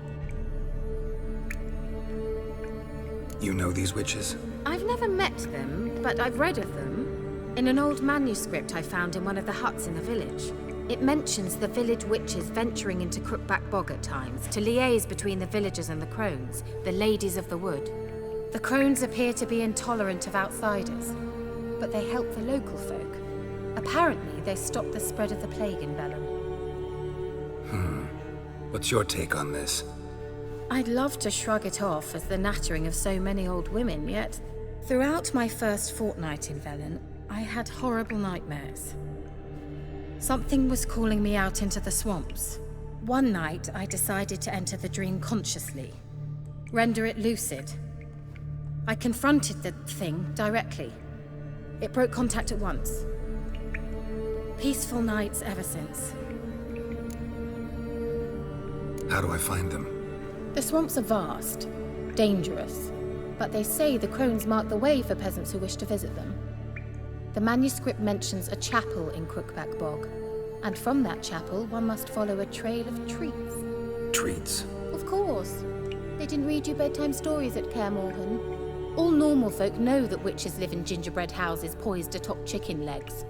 You know these witches? I've never met them, but I've read of them. In an old manuscript I found in one of the huts in the village. It mentions the village witches venturing into Crookback Bog at times to liaise between the villagers and the crones, the ladies of the wood. The crones appear to be intolerant of outsiders, but they help the local folk. Apparently, they stopped the spread of the plague in Velen. What's your take on this? I'd love to shrug it off as the nattering of so many old women, yet throughout my first fortnight in Velen, I had horrible nightmares. Something was calling me out into the swamps. One night, I decided to enter the dream consciously, render it lucid. I confronted the thing directly. It broke contact at once. Peaceful nights ever since. How do I find them? The swamps are vast, dangerous, but they say the crones mark the way for peasants who wish to visit them. The manuscript mentions a chapel in Crookback Bog, and from that chapel one must follow a trail of treats. Treats? Of course. They didn't read you bedtime stories at Kaer Morhen. All normal folk know that witches live in gingerbread houses poised atop chicken legs.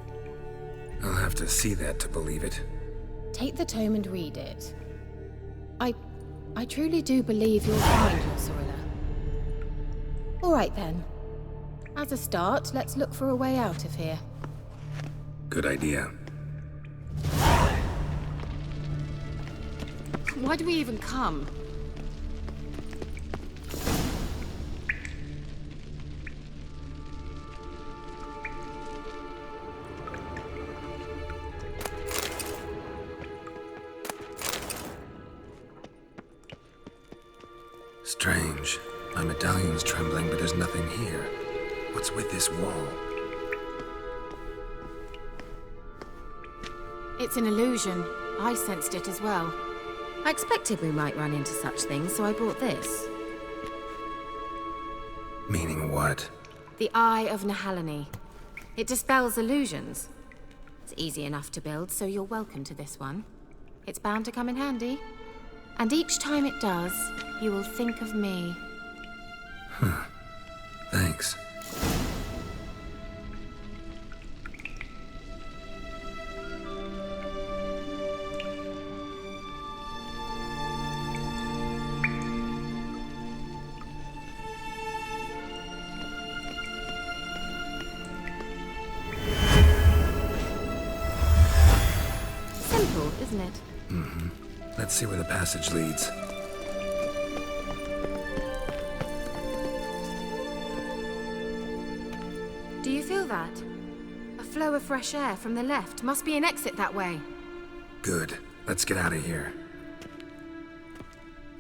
I'll have to see that to believe it. Take the tome and read it. I truly do believe you'll find your Cyrilla. All right then. As a start, let's look for a way out of here. Good idea. Why do we even come? Strange. My medallion's trembling, but there's nothing here. What's with this wall? It's an illusion. I sensed it as well. I expected we might run into such things, so I brought this. Meaning what? The Eye of Nehaleni. It dispels illusions. It's easy enough to build, so you're welcome to this one. It's bound to come in handy. And each time it does, you will think of me. Thanks. Simple, isn't it? Mm-hmm. Let's see where the passage leads. Do you feel that? A flow of fresh air from the left. Must be an exit that way. Good. Let's get out of here.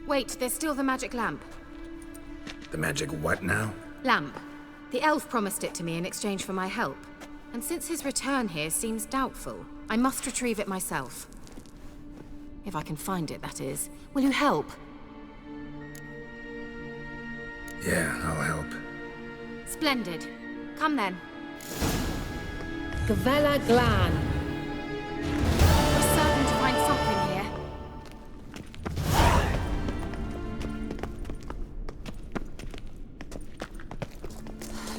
Wait, there's still the magic lamp. The magic what now? Lamp. The elf promised it to me in exchange for my help. And since his return here seems doubtful, I must retrieve it myself. If I can find it, that is. Will you help? Yeah, I'll help. Splendid. Come then. Gavella Glan. We're certain to find something here.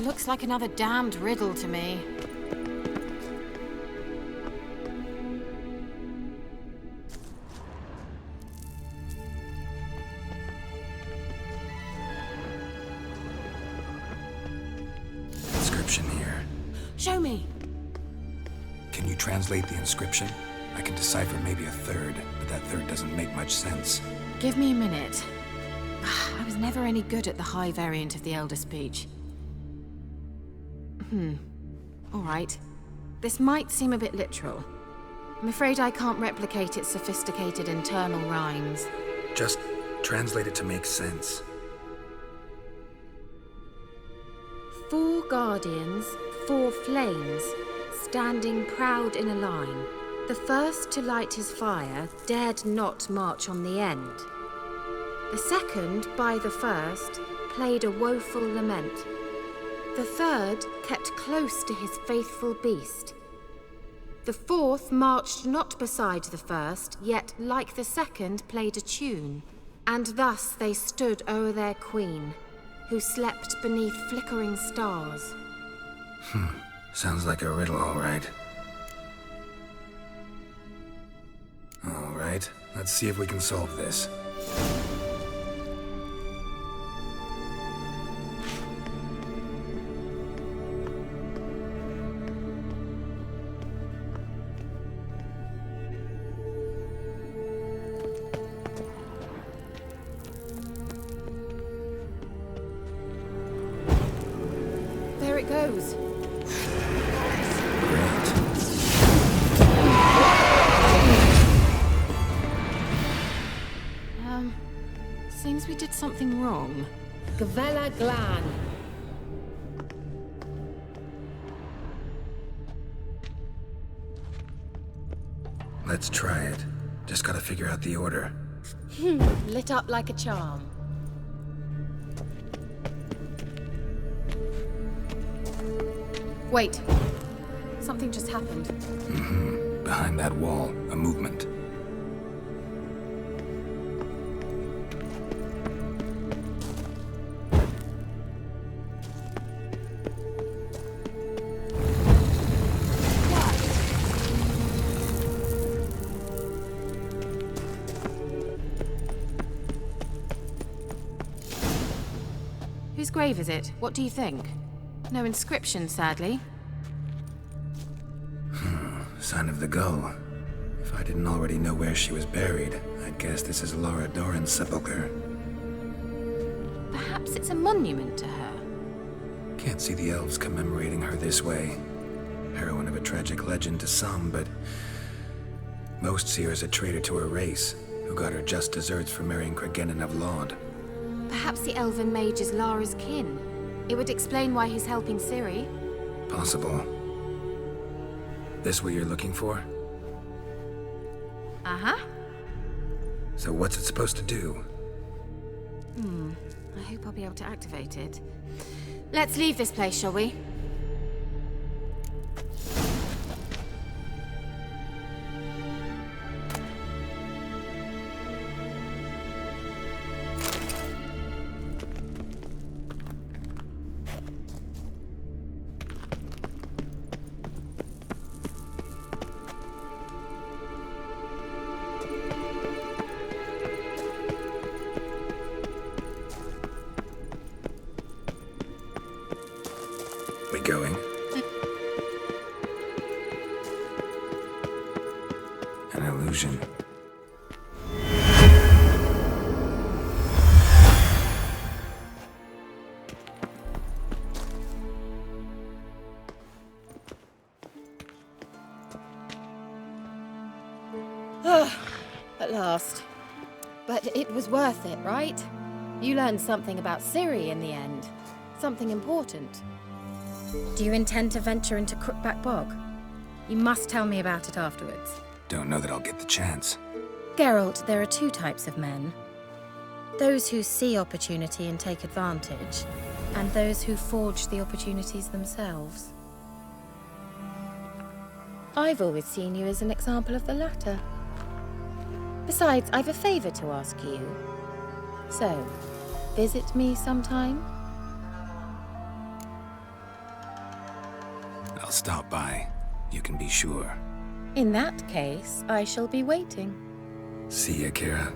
Looks like another damned riddle to me. Inscription here. Show me. Can you translate the inscription? I can decipher maybe a third, but that third doesn't make much sense. Give me a minute. I was never any good at the high variant of the Elder Speech. All right. This might seem a bit literal. I'm afraid I can't replicate its sophisticated internal rhymes. Just translate it to make sense. 4 guardians, 4 flames, standing proud in a line. The first to light his fire dared not march on the end. The second, by the first, played a woeful lament. The third kept close to his faithful beast. The fourth marched not beside the first, yet, like the second, played a tune. And thus they stood o'er their queen, who slept beneath flickering stars. Sounds like a riddle, all right. All right, let's see if we can solve this. There it goes. Seems we did something wrong. Gavella Glan. Let's try it. Just gotta figure out the order. Lit up like a charm. Wait. Something just happened. Behind that wall, a movement. Whose grave is it? What do you think? No inscription, sadly. Sign of the gull. If I didn't already know where she was buried, I'd guess this is Laura Doran's sepulcher. Perhaps it's a monument to her. Can't see the elves commemorating her this way. Heroine of a tragic legend to some, but most see her as a traitor to her race, who got her just deserts for marrying Cregennan of Laud. Perhaps the elven mage is Lara's kin. It would explain why he's helping Ciri. Possible. This what you're looking for? Uh-huh. So what's it supposed to do? I hope I'll be able to activate it. Let's leave this place, shall we? We going? An illusion. At last. But it was worth it, right? You learned something about Ciri in the end. Something important. Do you intend to venture into Crookback Bog? You must tell me about it afterwards. Don't know that I'll get the chance. Geralt, there are two types of men. Those who see opportunity and take advantage, and those who forge the opportunities themselves. I've always seen you as an example of the latter. Besides, I've a favor to ask you. So, visit me sometime? I'll stop by. You can be sure. In that case, I shall be waiting. See ya, Kira.